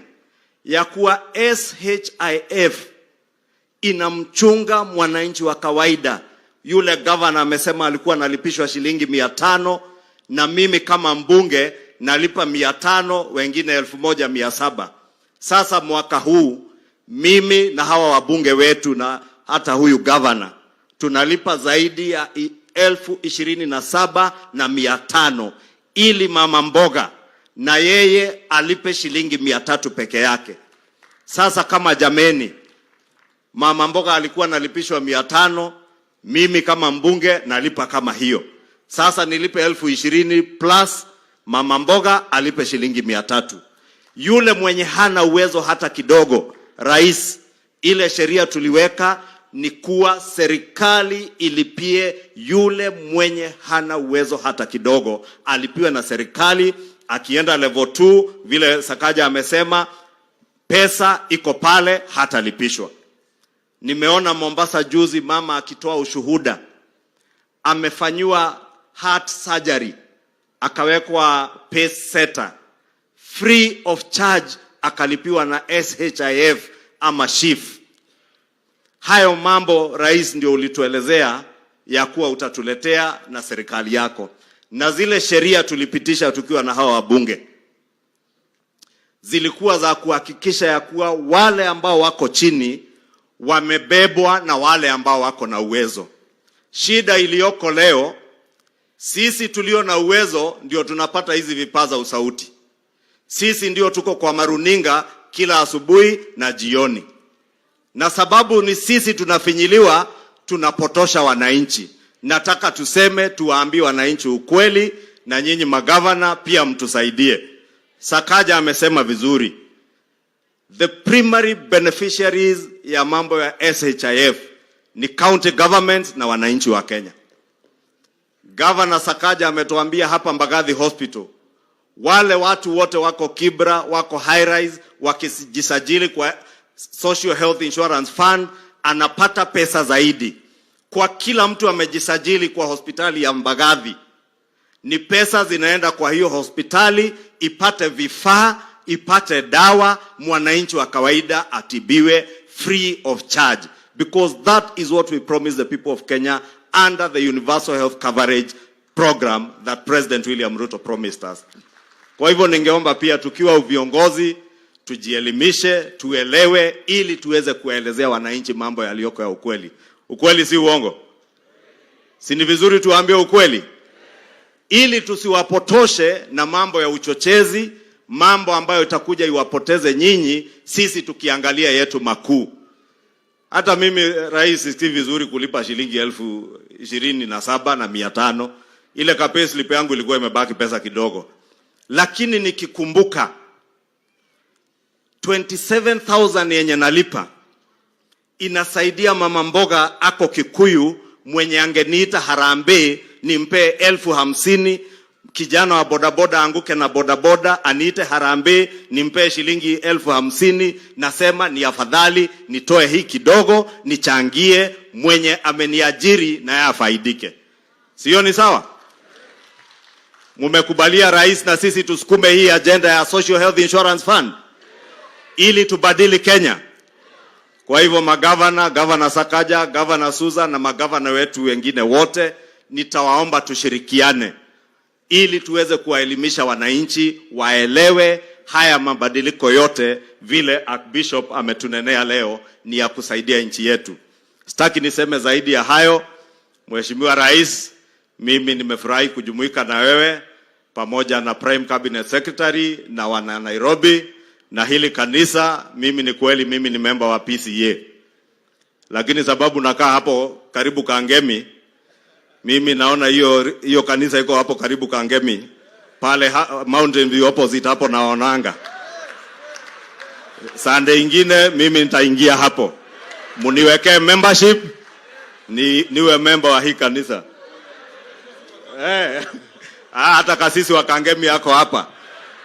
ya kuwa SHIF inamchunga mwananchi wa kawaida. Yule governor amesema alikuwa analipishwa shilingi 500, na mimi kama mbunge nalipa 500, wengine 1700. Sasa mwaka huu mimi na hawa wabunge wetu na hata huyu governor tunalipa zaidi ya 27,500 ili mama mboga na yeye alipe shilingi 300 peke yake. Sasa kama jameni, mama mboga alikuwa nalipishwa 500, mimi kama mbunge nalipa kama hiyo. Sasa nilipe 20,000 plus mama mboga alipe shilingi 300. Yule mwenye hana uwezo hata kidogo, rais, ile sheria tuliweka ni kuwa serikali ilipie yule mwenye hana uwezo hata kidogo, alipiwe na serikali. Akienda level 2, vile Sakaja amesema, pesa iko pale, hata lipishwa. Nimeona Mombasa juzi mama akitoa ushuhuda, amefanywa heart surgery, akawekwa pace setter, free of charge, akalipiwa na SHIF ama SHIF. Hayo mambo rais ndio ulituelezea ya kuwa utatuletea na serikali yako. Na zile sheria tulipitisha tukiwa na hawa wabunge zilikuwa za kuhakikisha ya kuwa wale ambao wako chini wamebebwa na wale ambao wako na uwezo. Shida iliyoko leo, sisi tulio na uwezo ndio tunapata hizi vipaza usauti. Sisi ndio tuko kwa maruninga kila asubuhi na jioni. Na sababu ni sisi tunafinyiliwa, tunapotosha wananchi. Nataka tuseme, tuwaambie wananchi ukweli, na nyinyi magavana pia mtusaidie. Sakaja amesema vizuri, the primary beneficiaries ya mambo ya SHIF ni county government na wananchi wa Kenya. Governor Sakaja ametuambia hapa Mbagathi Hospital, wale watu wote wako Kibra, wako high rise, wakijisajili kwa Social Health Insurance Fund, anapata pesa zaidi. Kwa kila mtu amejisajili kwa hospitali ya Mbagathi, ni pesa zinaenda kwa hiyo hospitali ipate vifaa ipate dawa, mwananchi wa kawaida atibiwe free of charge, because that is what we promised the people of Kenya under the universal health coverage program that President William Ruto promised us. Kwa hivyo ningeomba pia tukiwa viongozi tujielimishe, tuelewe, ili tuweze kuelezea wananchi mambo yaliyoko ya ukweli. Ukweli si uongo. Si ni vizuri tuambie ukweli, ili tusiwapotoshe na mambo ya uchochezi, mambo ambayo itakuja iwapoteze nyinyi, sisi tukiangalia yetu makuu. Hata mimi rais si vizuri kulipa shilingi 27,500. Ile pay slip yangu ilikuwa imebaki pesa kidogo. Lakini nikikumbuka 27,000 yenye nalipa inasaidia mama mboga ako Kikuyu mwenye angeniita harambee nimpe 50,000, kijana wa bodaboda anguke na bodaboda aniite harambee nimpe shilingi 50,000, nasema ni afadhali nitoe hii kidogo nichangie mwenye ameniajiri na yeye afaidike. Sio ni sawa? Mumekubalia rais na sisi tusukume hii agenda ya Social Health Insurance Fund ili tubadili Kenya. Kwa hivyo Governor Sakaja, Governor Susan na magavana wetu wengine wote, nitawaomba tushirikiane ili tuweze kuwaelimisha wananchi waelewe haya mabadiliko yote vile Archbishop ametunenea leo ni ya kusaidia nchi yetu. Sitaki niseme zaidi ya hayo. Mheshimiwa Rais, mimi nimefurahi kujumuika na wewe pamoja na Prime Cabinet Secretary na wana Nairobi na hili kanisa. Mimi ni kweli mimi ni member wa PCA, lakini sababu nakaa hapo karibu Kangemi, mimi naona hiyo kanisa iko hapo karibu Kangemi pale Mountain View opposite hapo naonanga. Sunday ingine mimi nitaingia hapo, muniwekee membership niwe member wa hii kanisa. Hata kasisi wa Kangemi yako hapa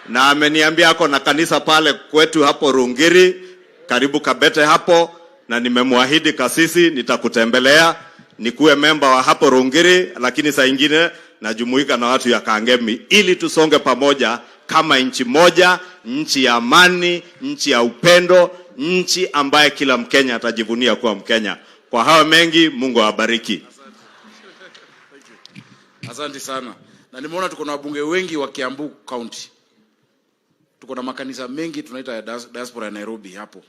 na ameniambia ako na kanisa pale kwetu hapo Rungiri karibu Kabete hapo, na nimemwahidi kasisi nitakutembelea nikuwe member wa hapo Rungiri, lakini saa ingine najumuika na watu ya Kangemi ili tusonge pamoja kama nchi moja, nchi ya amani, nchi ya upendo, nchi ambaye kila Mkenya atajivunia kuwa Mkenya. Kwa hayo mengi, Mungu awabariki. Asante sana. Na nimeona tuko na wabunge wengi wa Kiambu County. Tuko na makanisa mengi tunaita ya diaspora ya Nairobi hapo.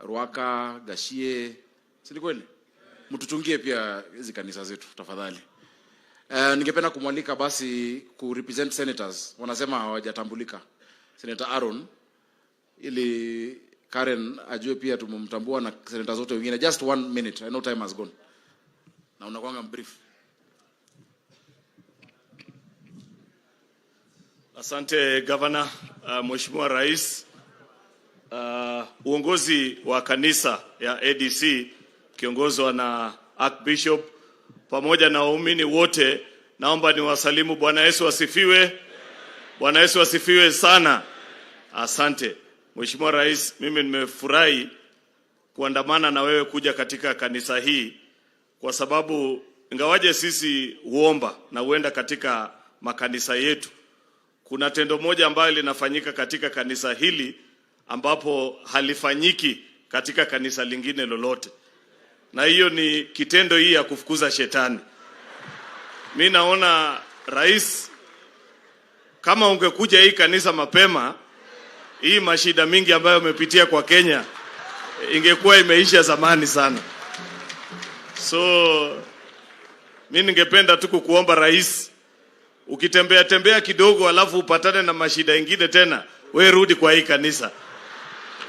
Ruaka, Gashie. Si ni kweli? Mtuchungie pia hizi kanisa zetu tafadhali. Ningependa kumwalika basi ku represent senators. Wanasema hawajatambulika. Senator Aaron ili Karen ajue pia tumemtambua na senators wote wengine. Just 1 minute. I know time has gone. Na unakuanga brief. Asante Governor. Mheshimiwa Rais, uongozi wa kanisa ya ADC kiongozwa na Archbishop pamoja na waumini wote, naomba niwasalimu. Bwana Yesu asifiwe. Bwana Yesu asifiwe sana. Asante. Mheshimiwa Rais, mimi nimefurahi kuandamana na wewe kuja katika kanisa hii kwa sababu ingawaje sisi huomba na huenda katika makanisa yetu, kuna tendo moja ambalo linafanyika katika kanisa hili ambapo halifanyiki katika kanisa lingine lolote. Na hiyo ni kitendo hii ya kufukuza shetani. Mimi naona Rais, kama ungekuja hii kanisa mapema, hii mashida mingi ambayo umepitia kwa Kenya ingekuwa imeisha zamani sana. So mimi ningependa tu kukuomba Rais, ukitembea kidogo alafu upatane na mashida ingine tena, we rudi kwa hii kanisa.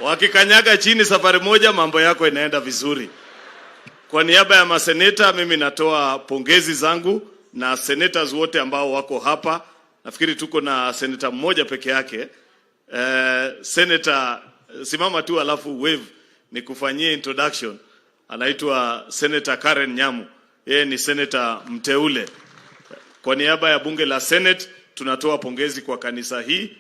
Wakikanyaga chini safari moja, mambo yako inaenda vizuri. Kwa niaba ya maseneta, mimi natoa pongezi zangu na senators wote ambao wako hapa. Nafikiri tuko na seneta mmoja peke yake. Senator, simama tu alafu wave nikufanyie introduction. Anaitwa Senator Karen Nyamu. Yeye ni senator mteule. Kwa niaba ya bunge la Senate tunatoa pongezi kwa kanisa hii.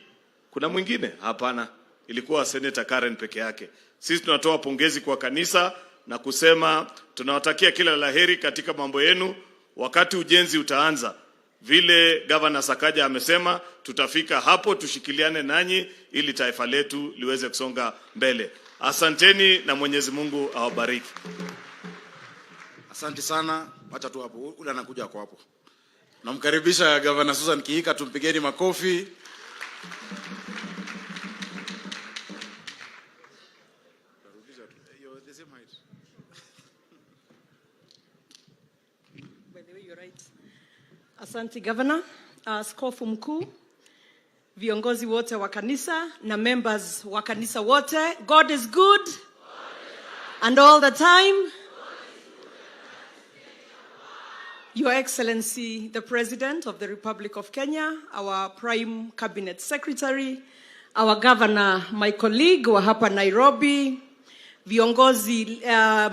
Kuna mwingine? Hapana. Ilikuwa Senator Karen peke yake. Sisi tunatoa pongezi kwa kanisa na kusema tunawatakia kila laheri katika mambo yenu. Wakati ujenzi utaanza, Vile Governor Sakaja amesema, tutafika hapo, tushikiliane nanyi ili taifa letu liweze kusonga mbele. Asanteni na Mwenyezi Mungu awabariki. Asante sana. Acha tu hapo. Ule anakuja kwa hapo. Namkaribisha Governor Susan Kihika, tumpigeni makofi. By the way, you're right. Asante Governor, Askofu Mkuu, viongozi wote wa kanisa na members wa kanisa wote. God is good and all the time. Your Excellency, the President of the Republic of Kenya, our Prime Cabinet Secretary, our Governor, my colleague wa hapa Nairobi, viongozi,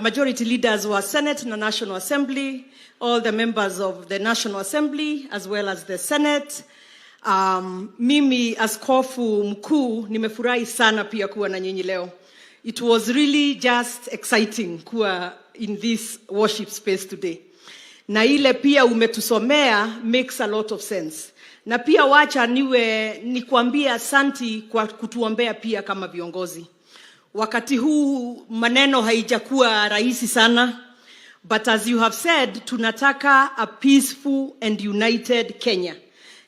majority leaders wa Senate na National Assembly, all the members of the National Assembly as well as the Senate. Mimi Askofu Mkuu nimefurahi sana pia kuwa na nyinyi leo. It was really just exciting kuwa in this worship space today. Na ile pia umetusomea makes a lot of sense. Na pia wacha nikuambie asanti kwa kutuombea pia kama viongozi. Wakati huu maneno haijakuwa rahisi sana, but as you have said, tunataka a peaceful and united Kenya.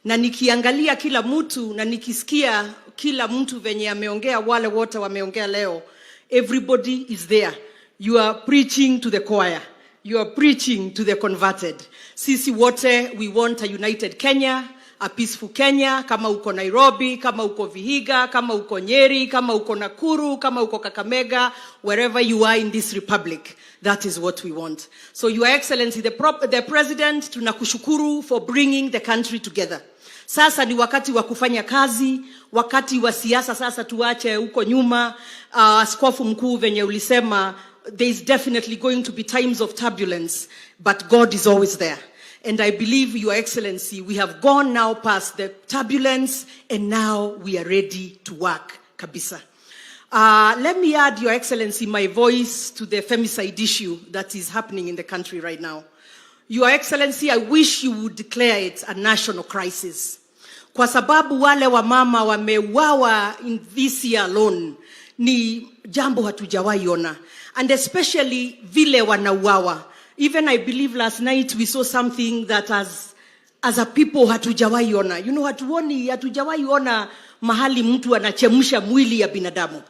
Na nikiangalia kila mtu na nikisikia kila mtu venye ameongea, wale wote wameongea leo, everybody is there. You are preaching to the choir. You are preaching to the converted. Sisi wote, we want a united Kenya, a peaceful Kenya, kama uko Nairobi, kama uko Vihiga, kama uko Nyeri, kama uko Nakuru, kama uko Kakamega, wherever you are in this republic. That is what we want. So Your Excellency, the President, tunakushukuru for bringing the country together. Sasa ni wakati wa kufanya kazi, wakati wa siasa sasa tuache huko nyuma. Askofu Mkuu venye ulisema, there is definitely going to be times of turbulence, but God is always there. And I believe, Your Excellency, we have gone now past the turbulence and now we are ready to work kabisa. Let me add, Your Excellency, my voice to the femicide issue that is happening in the country right now. Your Excellency, I wish you would declare it a national crisis. Kwa sababu wale wa mama wameuawa in this year alone, ni jambo hatujawahi ona. And especially vile wanauawa. Even I believe last night we saw something that as a people hatujawahi ona. You know, hatujawahi ona mahali mtu anachemsha mwili ya binadamu.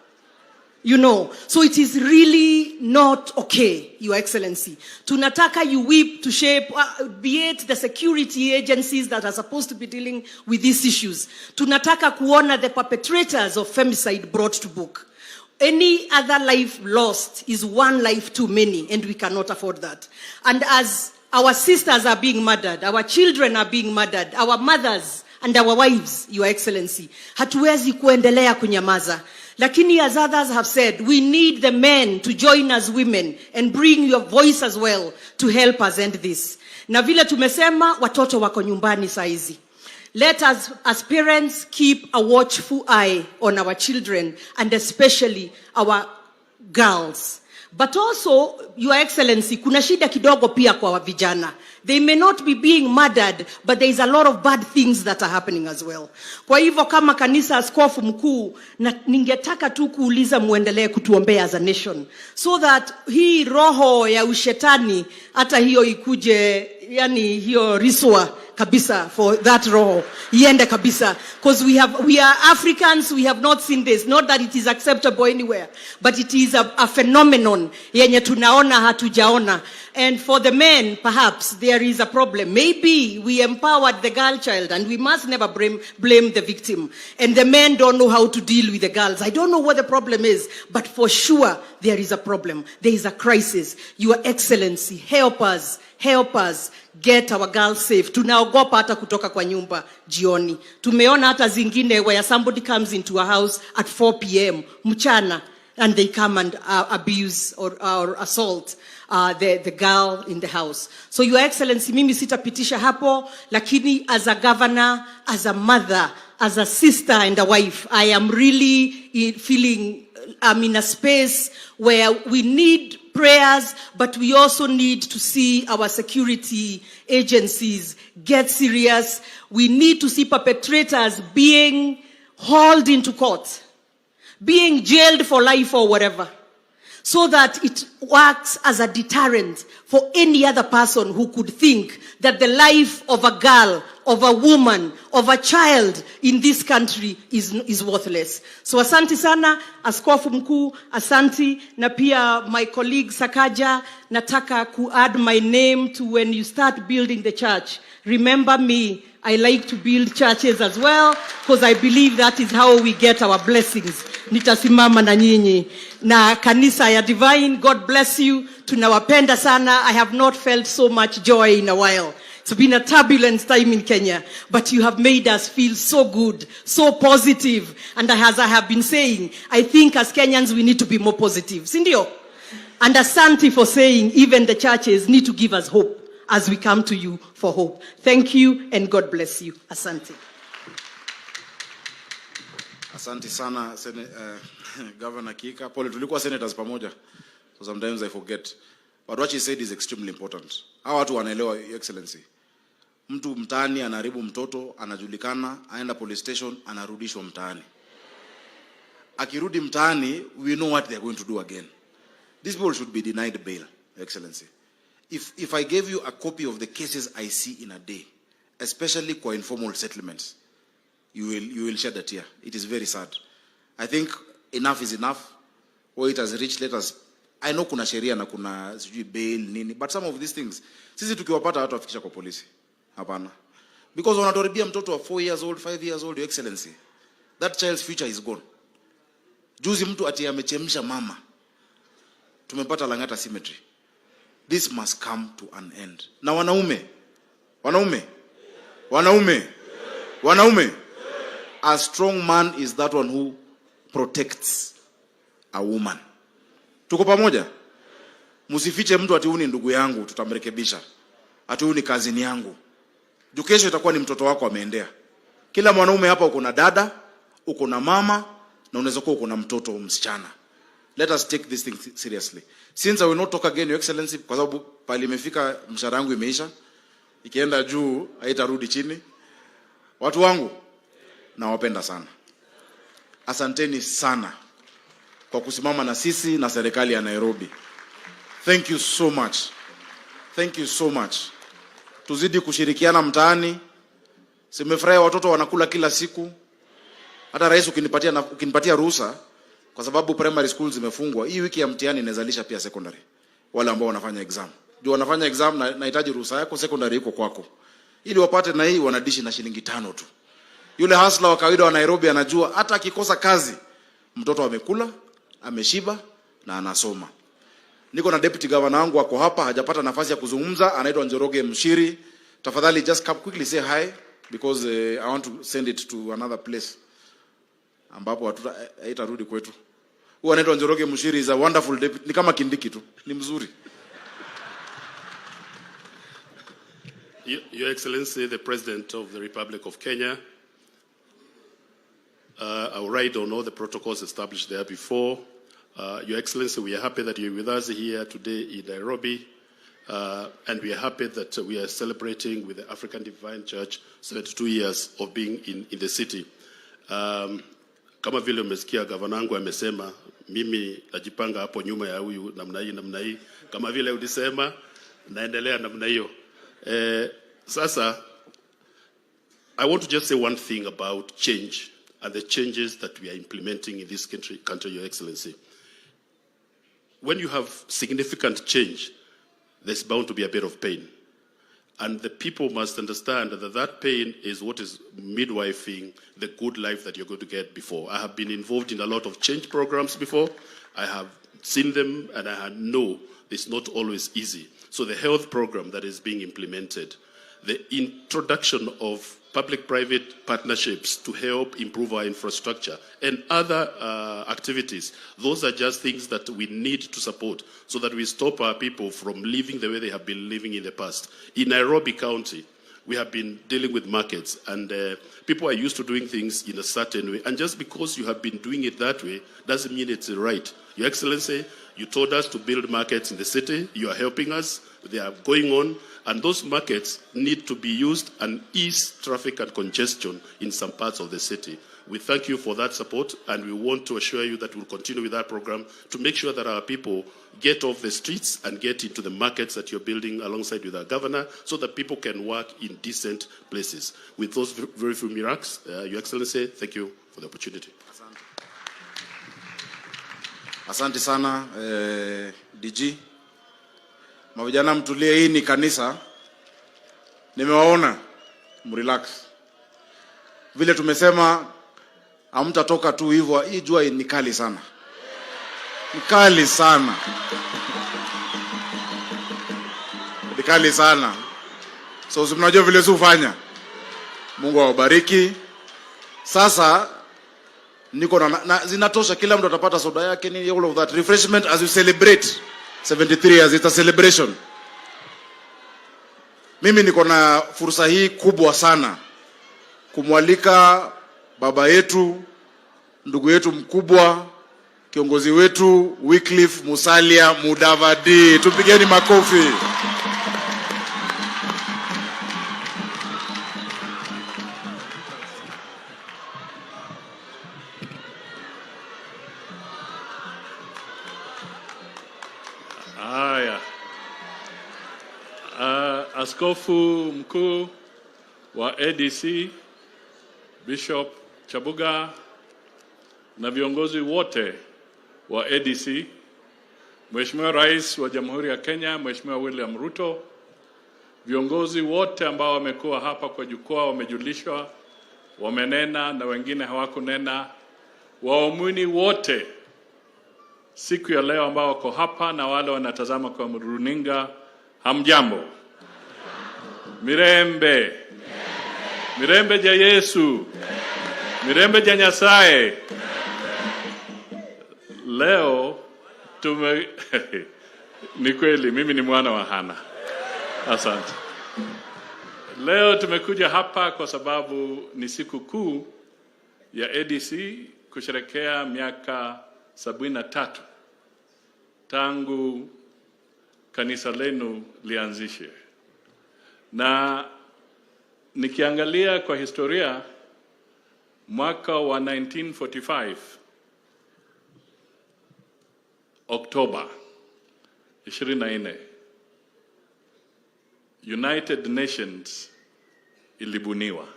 You know, so it is really not okay, Your Excellency. Tunataka you whip to shape, be it the security agencies that are supposed to be dealing with these issues. Tunataka kuona the perpetrators of femicide brought to book. Any other life lost is one life too many, and we cannot afford that. And as our sisters are being murdered, our children are being murdered, our mothers and our wives, Your Excellency, hatuwezi kuendelea kunyamaza. Lakini as others have said, we need the men to join us women and bring your voice as well to help us end this. Na vile tumesema, watoto wako nyumbani saizi. Let us as parents keep a watchful eye on our children and especially our girls. But also, Your Excellency, kuna shida kidogo pia kwa vijana. They may not be being murdered, but there is a lot of bad things that are happening as well. Kwa hivyo kama kanisa, Askofu Mkuu, na ningetaka tu kuuliza muendelee kutuombea as a nation, so that hii roho ya ushetani hata hiyo ikuje, yani hiyo riswa kabisa, for that roho iende kabisa, because we are Africans, we have not seen this. Not that it is acceptable anywhere, but it is a phenomenon yenye tunaona hatujaona. And for the men, perhaps there is a problem. Maybe we empowered the girl child, and we must never blame the victim. And the men don't know how to deal with the girls. I don't know what the problem is, but for sure there is a problem. There is a crisis. Your Excellency, help us get our girls safe. Tunaogopa hata kutoka kwa nyumba jioni. Tumeona hata zingine where somebody comes into a house at 4 p.m. mchana, and they come and abuse or assault the girl in the house. So Your Excellency, mimi sitapitisha hapo, lakini as a governor, as a mother, as a sister and a wife, I am really feeling I'm in a space where we need prayers, but we also need to see our security agencies get serious. We need to see perpetrators being hauled into court, being jailed for life or whatever, so that it works as a deterrent for any other person who could think that the life of a girl, of a woman, of a child in this country is worthless. So asante sana, Askofu Mkuu, asante, na pia my colleague Sakaja, nataka ku add my name to when you start building the church. Remember me, I like to build churches as well, because I believe that is how we get our blessings. Nitasimama na nyinyi. Na kanisa ya Divine, God bless you. Tunawapenda sana. I have not felt so much joy in a while. It's been a turbulent time in Kenya, but you have made us feel so good, so positive. And as I have been saying, I think as Kenyans we need to be more positive. Sindio? And asante for saying even the churches need to give us hope as we come to you for hope. Thank you and God bless you. Asante. Asante sana, Governor Kika. Pole, tulikuwa senators pamoja. So sometimes I forget. But what she said is extremely important. Hawa watu wanaelewa, Your Excellency. Mtu mtaani anaharibu mtoto, anajulikana, aenda police station, anarudishwa mtaani. Akirudi mtaani, we know what they are going to do again. These people should be denied bail, Your Excellency. If I gave you a copy of the cases I see in a day, especially kwa informal settlements, you will shed a tear. It is very sad. I think enough is enough. Where it has reached, let us. I know kuna sheria na kuna sijui bail nini, but some of these things, sisi tukiwapata watu wafikisha kwa polisi. Hapana. Because wanatoribia mtoto wa 4 years old, 5 years old, Your Excellency. That child's future is gone. Juzi mtu ati amechemsha mama. Tumepata Langata Cemetery. This must come to an end. Na wanaume. A strong man is that one who protects a woman. Tuko pamoja? Musifiche mtu ati huni ndugu yangu, tutamrekebisha. Ati huni kazini yangu. Kesho itakuwa ni mtoto wako ameendea. Kila mwanaume hapa uko na dada, uko na mama, na unaweza kuwa uko na mtoto msichana. Let us take this thing seriously. Since I will not talk again, Your Excellency, kwa sababu pale imefika mshahara wangu imeisha. Ikienda juu haitarudi chini. Watu wangu nawapenda sana. Asanteni sana kwa kusimama na sisi na serikali ya Nairobi. Thank you so much. Thank you so much. Tuzidi kushirikiana mtaani. Simefurahia watoto wanakula kila siku. Hata rais ukinipatia ruhusa, kwa sababu primary schools zimefungwa, hii wiki ya mtihani inazalisha pia secondary. Wale ambao wanafanya exam. Ndio wanafanya exam na nahitaji ruhusa yako, secondary iko kwako. Ili wapate na hii wanadishi na shilingi 5 tu. Yule hustler wa kawaida wa Nairobi anajua hata akikosa kazi, mtoto amekula, ameshiba na anasoma. Niko na deputy governor wangu wako hapa, hajapata nafasi ya kuzungumza, anaitwa Njoroge Mshiri. Tafadhali just come quickly say hi because I want to send it to another place ambapo haitarudi kwetu. Huyu anaitwa Njoroge Mshiri is a wonderful deputy, ni kama Kindiki tu, ni mzuri. Your Excellency, the President of the Republic of Kenya, I will write on all the protocols established there before. Your Excellency, we are happy that you're with us here today in Nairobi, and we are happy that we are celebrating with the African Divine Church 72 years of being in the city. Kama vile umesikia gavana wangu amesema, mimi najipanga hapo nyuma ya huyu namna hii. Kama vile ulisema, naendelea namna hiyo. Sasa, I want to just say one thing about change and the changes that we are implementing in this country, Your Excellency. When you have significant change, there's bound to be a bit of pain. And the people must understand that pain is what is midwifing the good life that you're going to get before. I have been involved in a lot of change programs before. I have seen them and I know it's not always easy. So the health program that is being implemented, the introduction of public-private partnerships to help improve our infrastructure and other activities, those are just things that we need to support so that we stop our people from living the way they have been living in the past. In Nairobi County, we have been dealing with markets and people are used to doing things in a certain way. And just because you have been doing it that way doesn't mean it's right. Your Excellency, You told us to build markets in the city. You are helping us. They are going on. And those markets need to be used and ease traffic and congestion in some parts of the city. We thank you for that support, and we want to assure you that we'll continue with that program to make sure that our people get off the streets and get into the markets that you're building alongside with our governor, so that people can work in decent places. With those very few remarks, Your Excellency, thank you for the opportunity. Asante sana DG. Mavijana mtulie, hii ni kanisa. Nimewaona mrelax. Vile tumesema hamtatoka tu hivyo, hii jua ni kali sana. Ni kali sana. Ni kali sana. So mnajua vile sufanya. Mungu awabariki. Sasa niko na zinatosha, kila mtu atapata soda yake, ni all of that refreshment as you celebrate 73 years. It's a celebration. Mimi niko na fursa hii kubwa sana kumwalika baba yetu, ndugu yetu mkubwa, kiongozi wetu Wycliffe Musalia Mudavadi. Tupigeni makofi. Haya. Askofu mkuu wa ADC Bishop Chabuga na viongozi wote wa ADC, Mheshimiwa Rais wa Jamhuri ya Kenya, Mheshimiwa William Ruto, viongozi wote ambao wamekuwa hapa kwa jukwaa wamejulishwa, wamenena na wengine hawakunena, waumini wote siku ya leo ambao wako hapa na wale wanatazama kwa runinga, hamjambo. Mirembe. Mirembe ja Yesu. Mirembe ja Nyasaye. Leo ni kweli mimi ni mwana wa Hana. Asante. Leo tumekuja hapa kwa sababu ni siku kuu ya ADC kusherehekea miaka 73 tangu kanisa lenu lianzishe. Na nikiangalia kwa historia, mwaka wa 1945 Oktoba 24 United Nations ilibuniwa,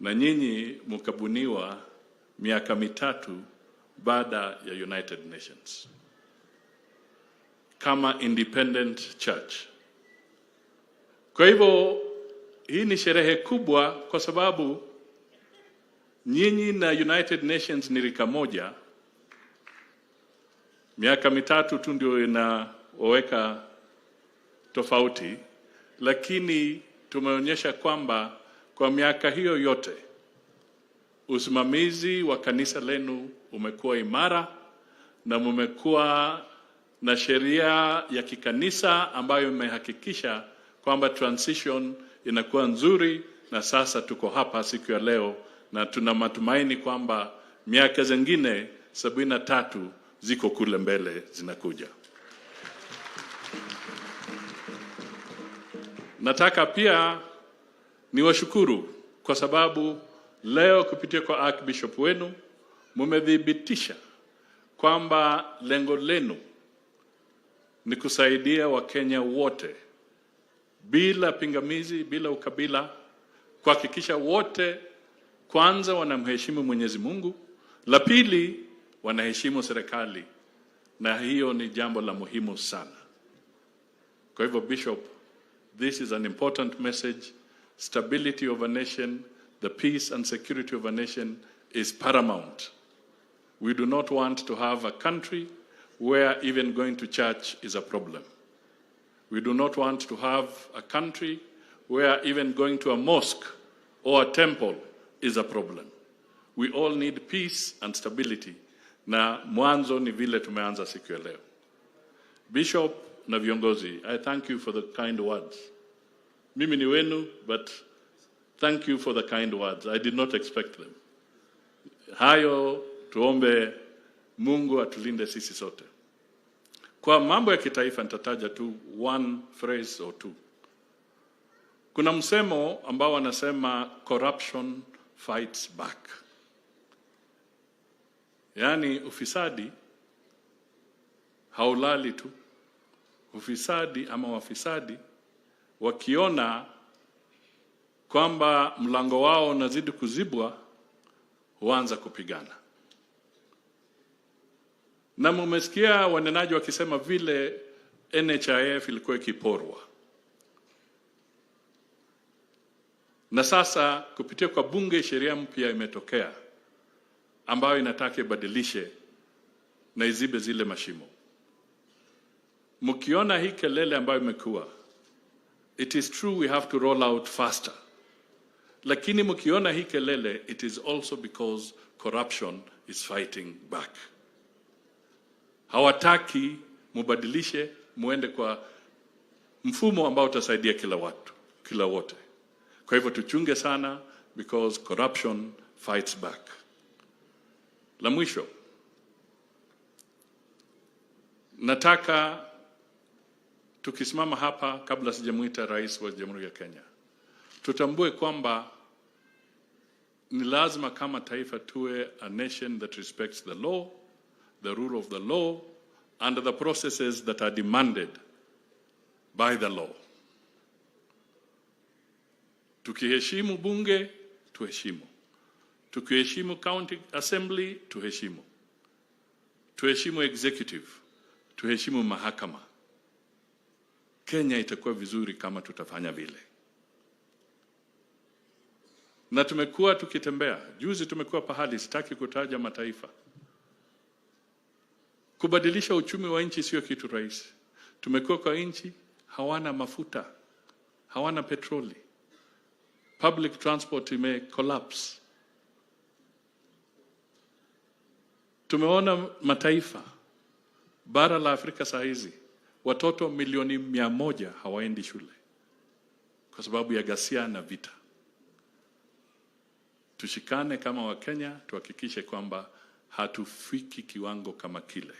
na nyinyi mkabuniwa miaka mitatu baada ya United Nations kama independent church. Kwa hivyo hii ni sherehe kubwa kwa sababu nyinyi na United Nations ni rika moja. Miaka mitatu tu ndio inaweka tofauti, lakini tumeonyesha kwamba kwa miaka hiyo yote usimamizi wa kanisa lenu umekuwa imara na mmekuwa na sheria ya kikanisa ambayo imehakikisha kwamba transition inakuwa nzuri, na sasa tuko hapa siku ya leo na tuna matumaini kwamba miaka zingine 73 ziko kule mbele zinakuja. Nataka pia niwashukuru kwa sababu leo kupitia kwa Archbishop wenu mmedhibitisha kwamba lengo lenu ni kusaidia Wakenya wote bila pingamizi, bila ukabila, kuhakikisha wote kwanza wanamheshimu Mwenyezi Mungu, la pili wanaheshimu serikali, na hiyo ni jambo la muhimu sana. Kwa hivyo Bishop, this is an important message. Stability of a nation, the peace and security of a nation is paramount. We do not want to have a country where even going to church is a problem. We do not want to have a country where even going to a mosque or a temple is a problem. We all need peace and stability. Na mwanzo ni vile tumeanza siku ya leo. Bishop na viongozi, I thank you for the kind words. Mimi ni wenu, but thank you for the kind words. I did not expect them. Hayo tuombe Mungu atulinde sisi sote. Kwa mambo ya kitaifa nitataja tu one phrase or two. Kuna msemo ambao wanasema corruption fights back. Yaani ufisadi haulali tu. Ufisadi ama wafisadi wakiona kwamba mlango wao unazidi kuzibwa, huanza kupigana. Na mmesikia wanenaji wakisema vile NHIF ilikuwa ikiporwa. Na sasa kupitia kwa bunge sheria mpya imetokea ambayo inataka ibadilishe na izibe zile mashimo. Mkiona hii kelele ambayo imekuwa, it is true we have to roll out faster. Lakini mkiona hii kelele, it is also because corruption is fighting back. Hawataki mubadilishe, muende kwa mfumo ambao utasaidia kila wote. Kwa hivyo tuchunge sana, because corruption fights back. La mwisho, nataka tukisimama hapa kabla sijamuita rais wa Jamhuri ya Kenya, tutambue kwamba ni lazima kama taifa tuwe a nation that respects the law, the rule of the law, and the processes that are demanded by the law. Tukiheshimu bunge, tuheshimu. Tukiheshimu county assembly, tuheshimu. Tuheshimu executive, tuheshimu mahakama. Kenya itakuwa vizuri kama tutafanya vile. Na tumekuwa tukitembea. Juzi tumekuwa pahali, sitaki kutaja mataifa. Kubadilisha uchumi wa nchi sio kitu rahisi. Tumekuwa kwa nchi hawana mafuta, hawana petroli. Public transport ime collapse. Tumeona mataifa bara la Afrika saa hizi, watoto milioni 100 hawaendi shule kwa sababu ya ghasia na vita. Tushikane kama Wakenya, tuhakikishe kwamba hatufiki kiwango kama kile.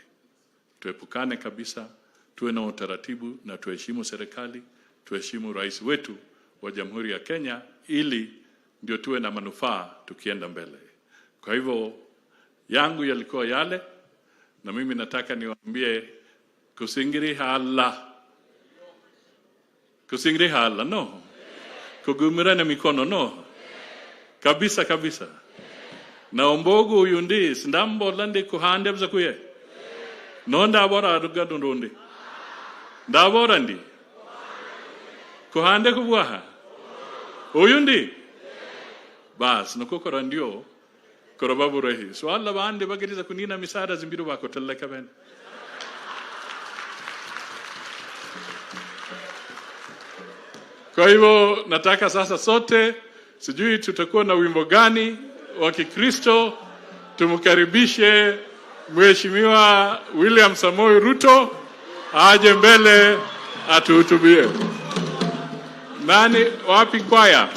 Tuepukane kabisa, tuwe na utaratibu na tuheshimu serikali, tuheshimu rais wetu wa Jamhuri ya Kenya, ili ndio tuwe na manufaa tukienda mbele. Kwa hivyo yangu yalikuwa yale, na mimi nataka niwaambie kusingiri hala no, kugumirana mikono no, kabisa kabisa. Na ombogu uyundi sindambo lande kuhande bzakuye no ndabora aruga ndondi ndabora ndi kuhande kubwaha uyundi bas nokokora ndio korobabu rehi so alla bande bagiriza kunina misara zimbiru bako telleka ben. Kwa hivyo nataka sasa sote, sijui tutakuwa na wimbo gani wa Kikristo, tumkaribishe Mheshimiwa William Samoei Ruto aje mbele atuhutubie. Nani wapi kwaya?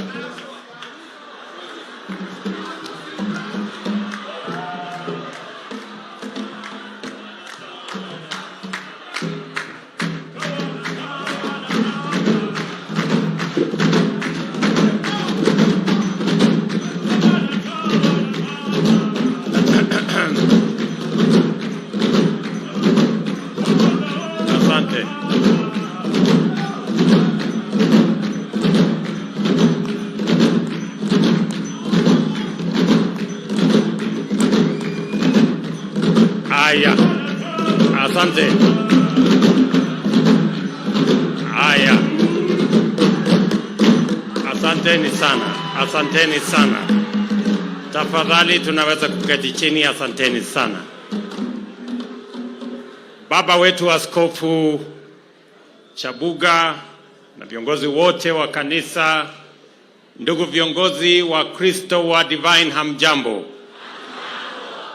Haya, asante. Haya, asanteni sana, asanteni sana. Tafadhali tunaweza kuketi chini, asanteni sana. Baba wetu Askofu Chabuga na viongozi wote wa kanisa, ndugu viongozi wa Kristo wa Divine, hamjambo?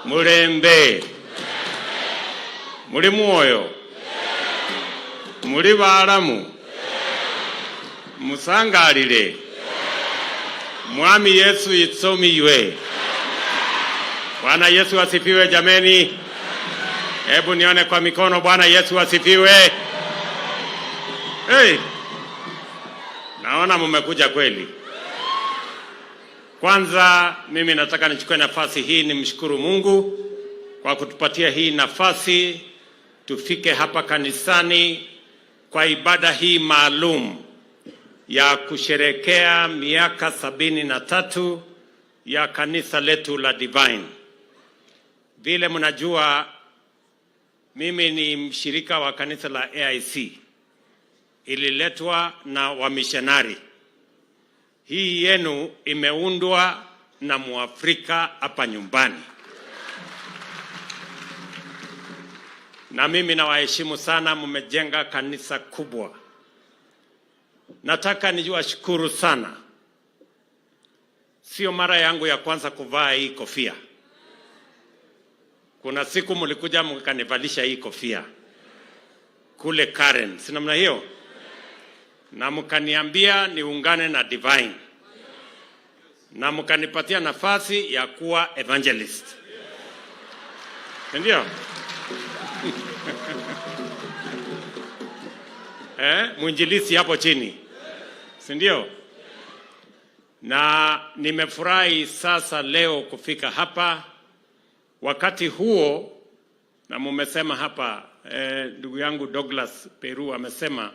Mulembe. Muri mwoyo? Muri baramu? Musangalile? Mwami Yesu itsomiwe. Bwana Yesu asifiwe jameni. Hebu nione kwa mikono. Bwana Yesu asifiwe. Hey. Naona mmekuja kweli. Kwanza mimi nataka nichukue nafasi hii nimshukuru Mungu kwa kutupatia hii nafasi tufike hapa kanisani kwa ibada hii maalum ya kusherekea miaka 73 ya kanisa letu la Divine. Vile mnajua mimi ni mshirika wa kanisa la AIC. Ililetwa na wamishonari. Hii yenu imeundwa na Muafrika hapa nyumbani. Na mimi nawaheshimu sana, mmejenga kanisa kubwa. Nataka niwashukuru sana. Sio mara yangu ya kwanza kuvaa hii kofia. Kuna siku mlikuja mkanivalisha hii kofia kule Karen, si namna hiyo? Na mkaniambia niungane na Divine. Na mkanipatia nafasi ya kuwa evangelist. Ndio? Mwinjilisi hapo chini. Si ndio? Na nimefurahi sasa leo kufika hapa. Wakati huo, na mumesema hapa, ndugu yangu Douglas Peru amesema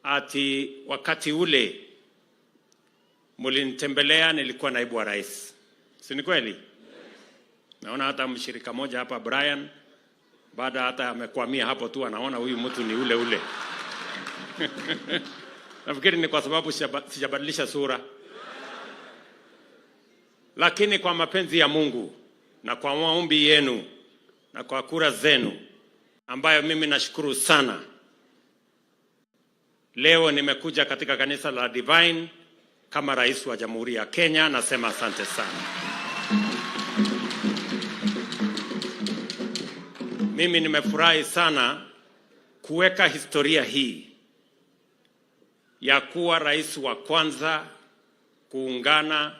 ati wakati ule mlinitembelea nilikuwa naibu wa rais. Si ni kweli? Naona hata mshirika moja hapa Brian, baada hata amekwamia hapo tu anaona huyu mtu ni ule ule. Nafikiri ni kwa sababu sijabadilisha sura. Lakini kwa mapenzi ya Mungu na kwa maombi yenu na kwa kura zenu ambayo mimi nashukuru sana, leo nimekuja katika kanisa la Divine kama rais wa Jamhuri ya Kenya. Nasema asante sana. Mimi nimefurahi sana kuweka historia hii ya kuwa rais wa kwanza kuungana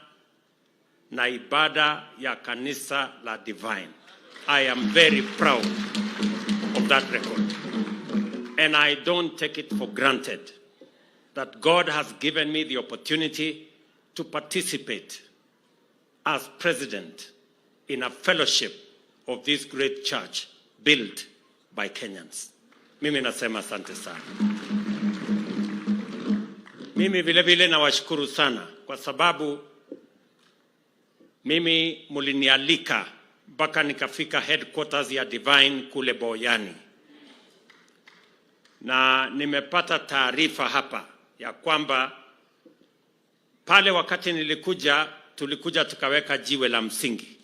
na ibada ya kanisa la Divine. I am very proud of that record. And I don't take it for granted that God has given me the opportunity to participate as president in a fellowship of this great church built by Kenyans. Mimi nasema asante sana. Mimi vile vile nawashukuru sana kwa sababu mimi mulinialika mpaka nikafika headquarters ya Divine kule Boyani. Na nimepata taarifa hapa ya kwamba pale wakati tulikuja tukaweka jiwe la msingi.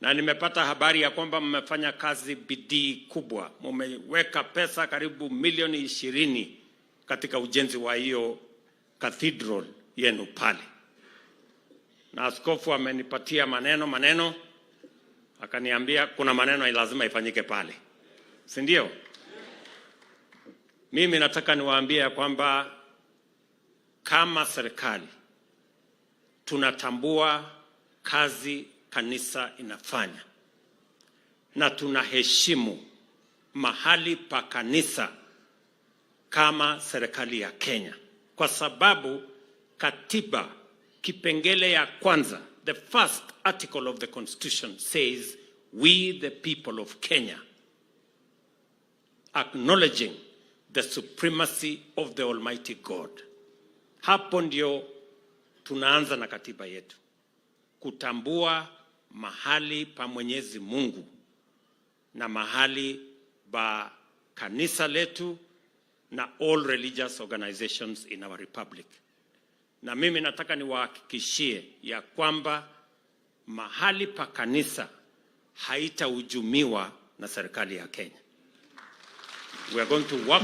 Na nimepata habari ya kwamba mmefanya kazi bidii kubwa. Mmeweka pesa karibu milioni 20 katika ujenzi wa hiyo cathedral yenu pale. Na askofu amenipatia maneno akaniambia kuna maneno lazima ifanyike pale. Si ndio? Mimi nataka niwaambie ya kwamba kama serikali tunatambua kazi kanisa inafanya na tunaheshimu mahali pa kanisa kama serikali ya Kenya, kwa sababu katiba kipengele ya kwanza, the first article of the constitution says we the people of Kenya, acknowledging the supremacy of the Almighty God. Hapo ndio tunaanza na katiba yetu, kutambua mahali pa Mwenyezi Mungu na mahali pa kanisa letu na all religious organizations in our republic. Na mimi nataka niwahakikishie ya kwamba mahali pa kanisa haitahujumiwa na serikali ya Kenya. We are going to work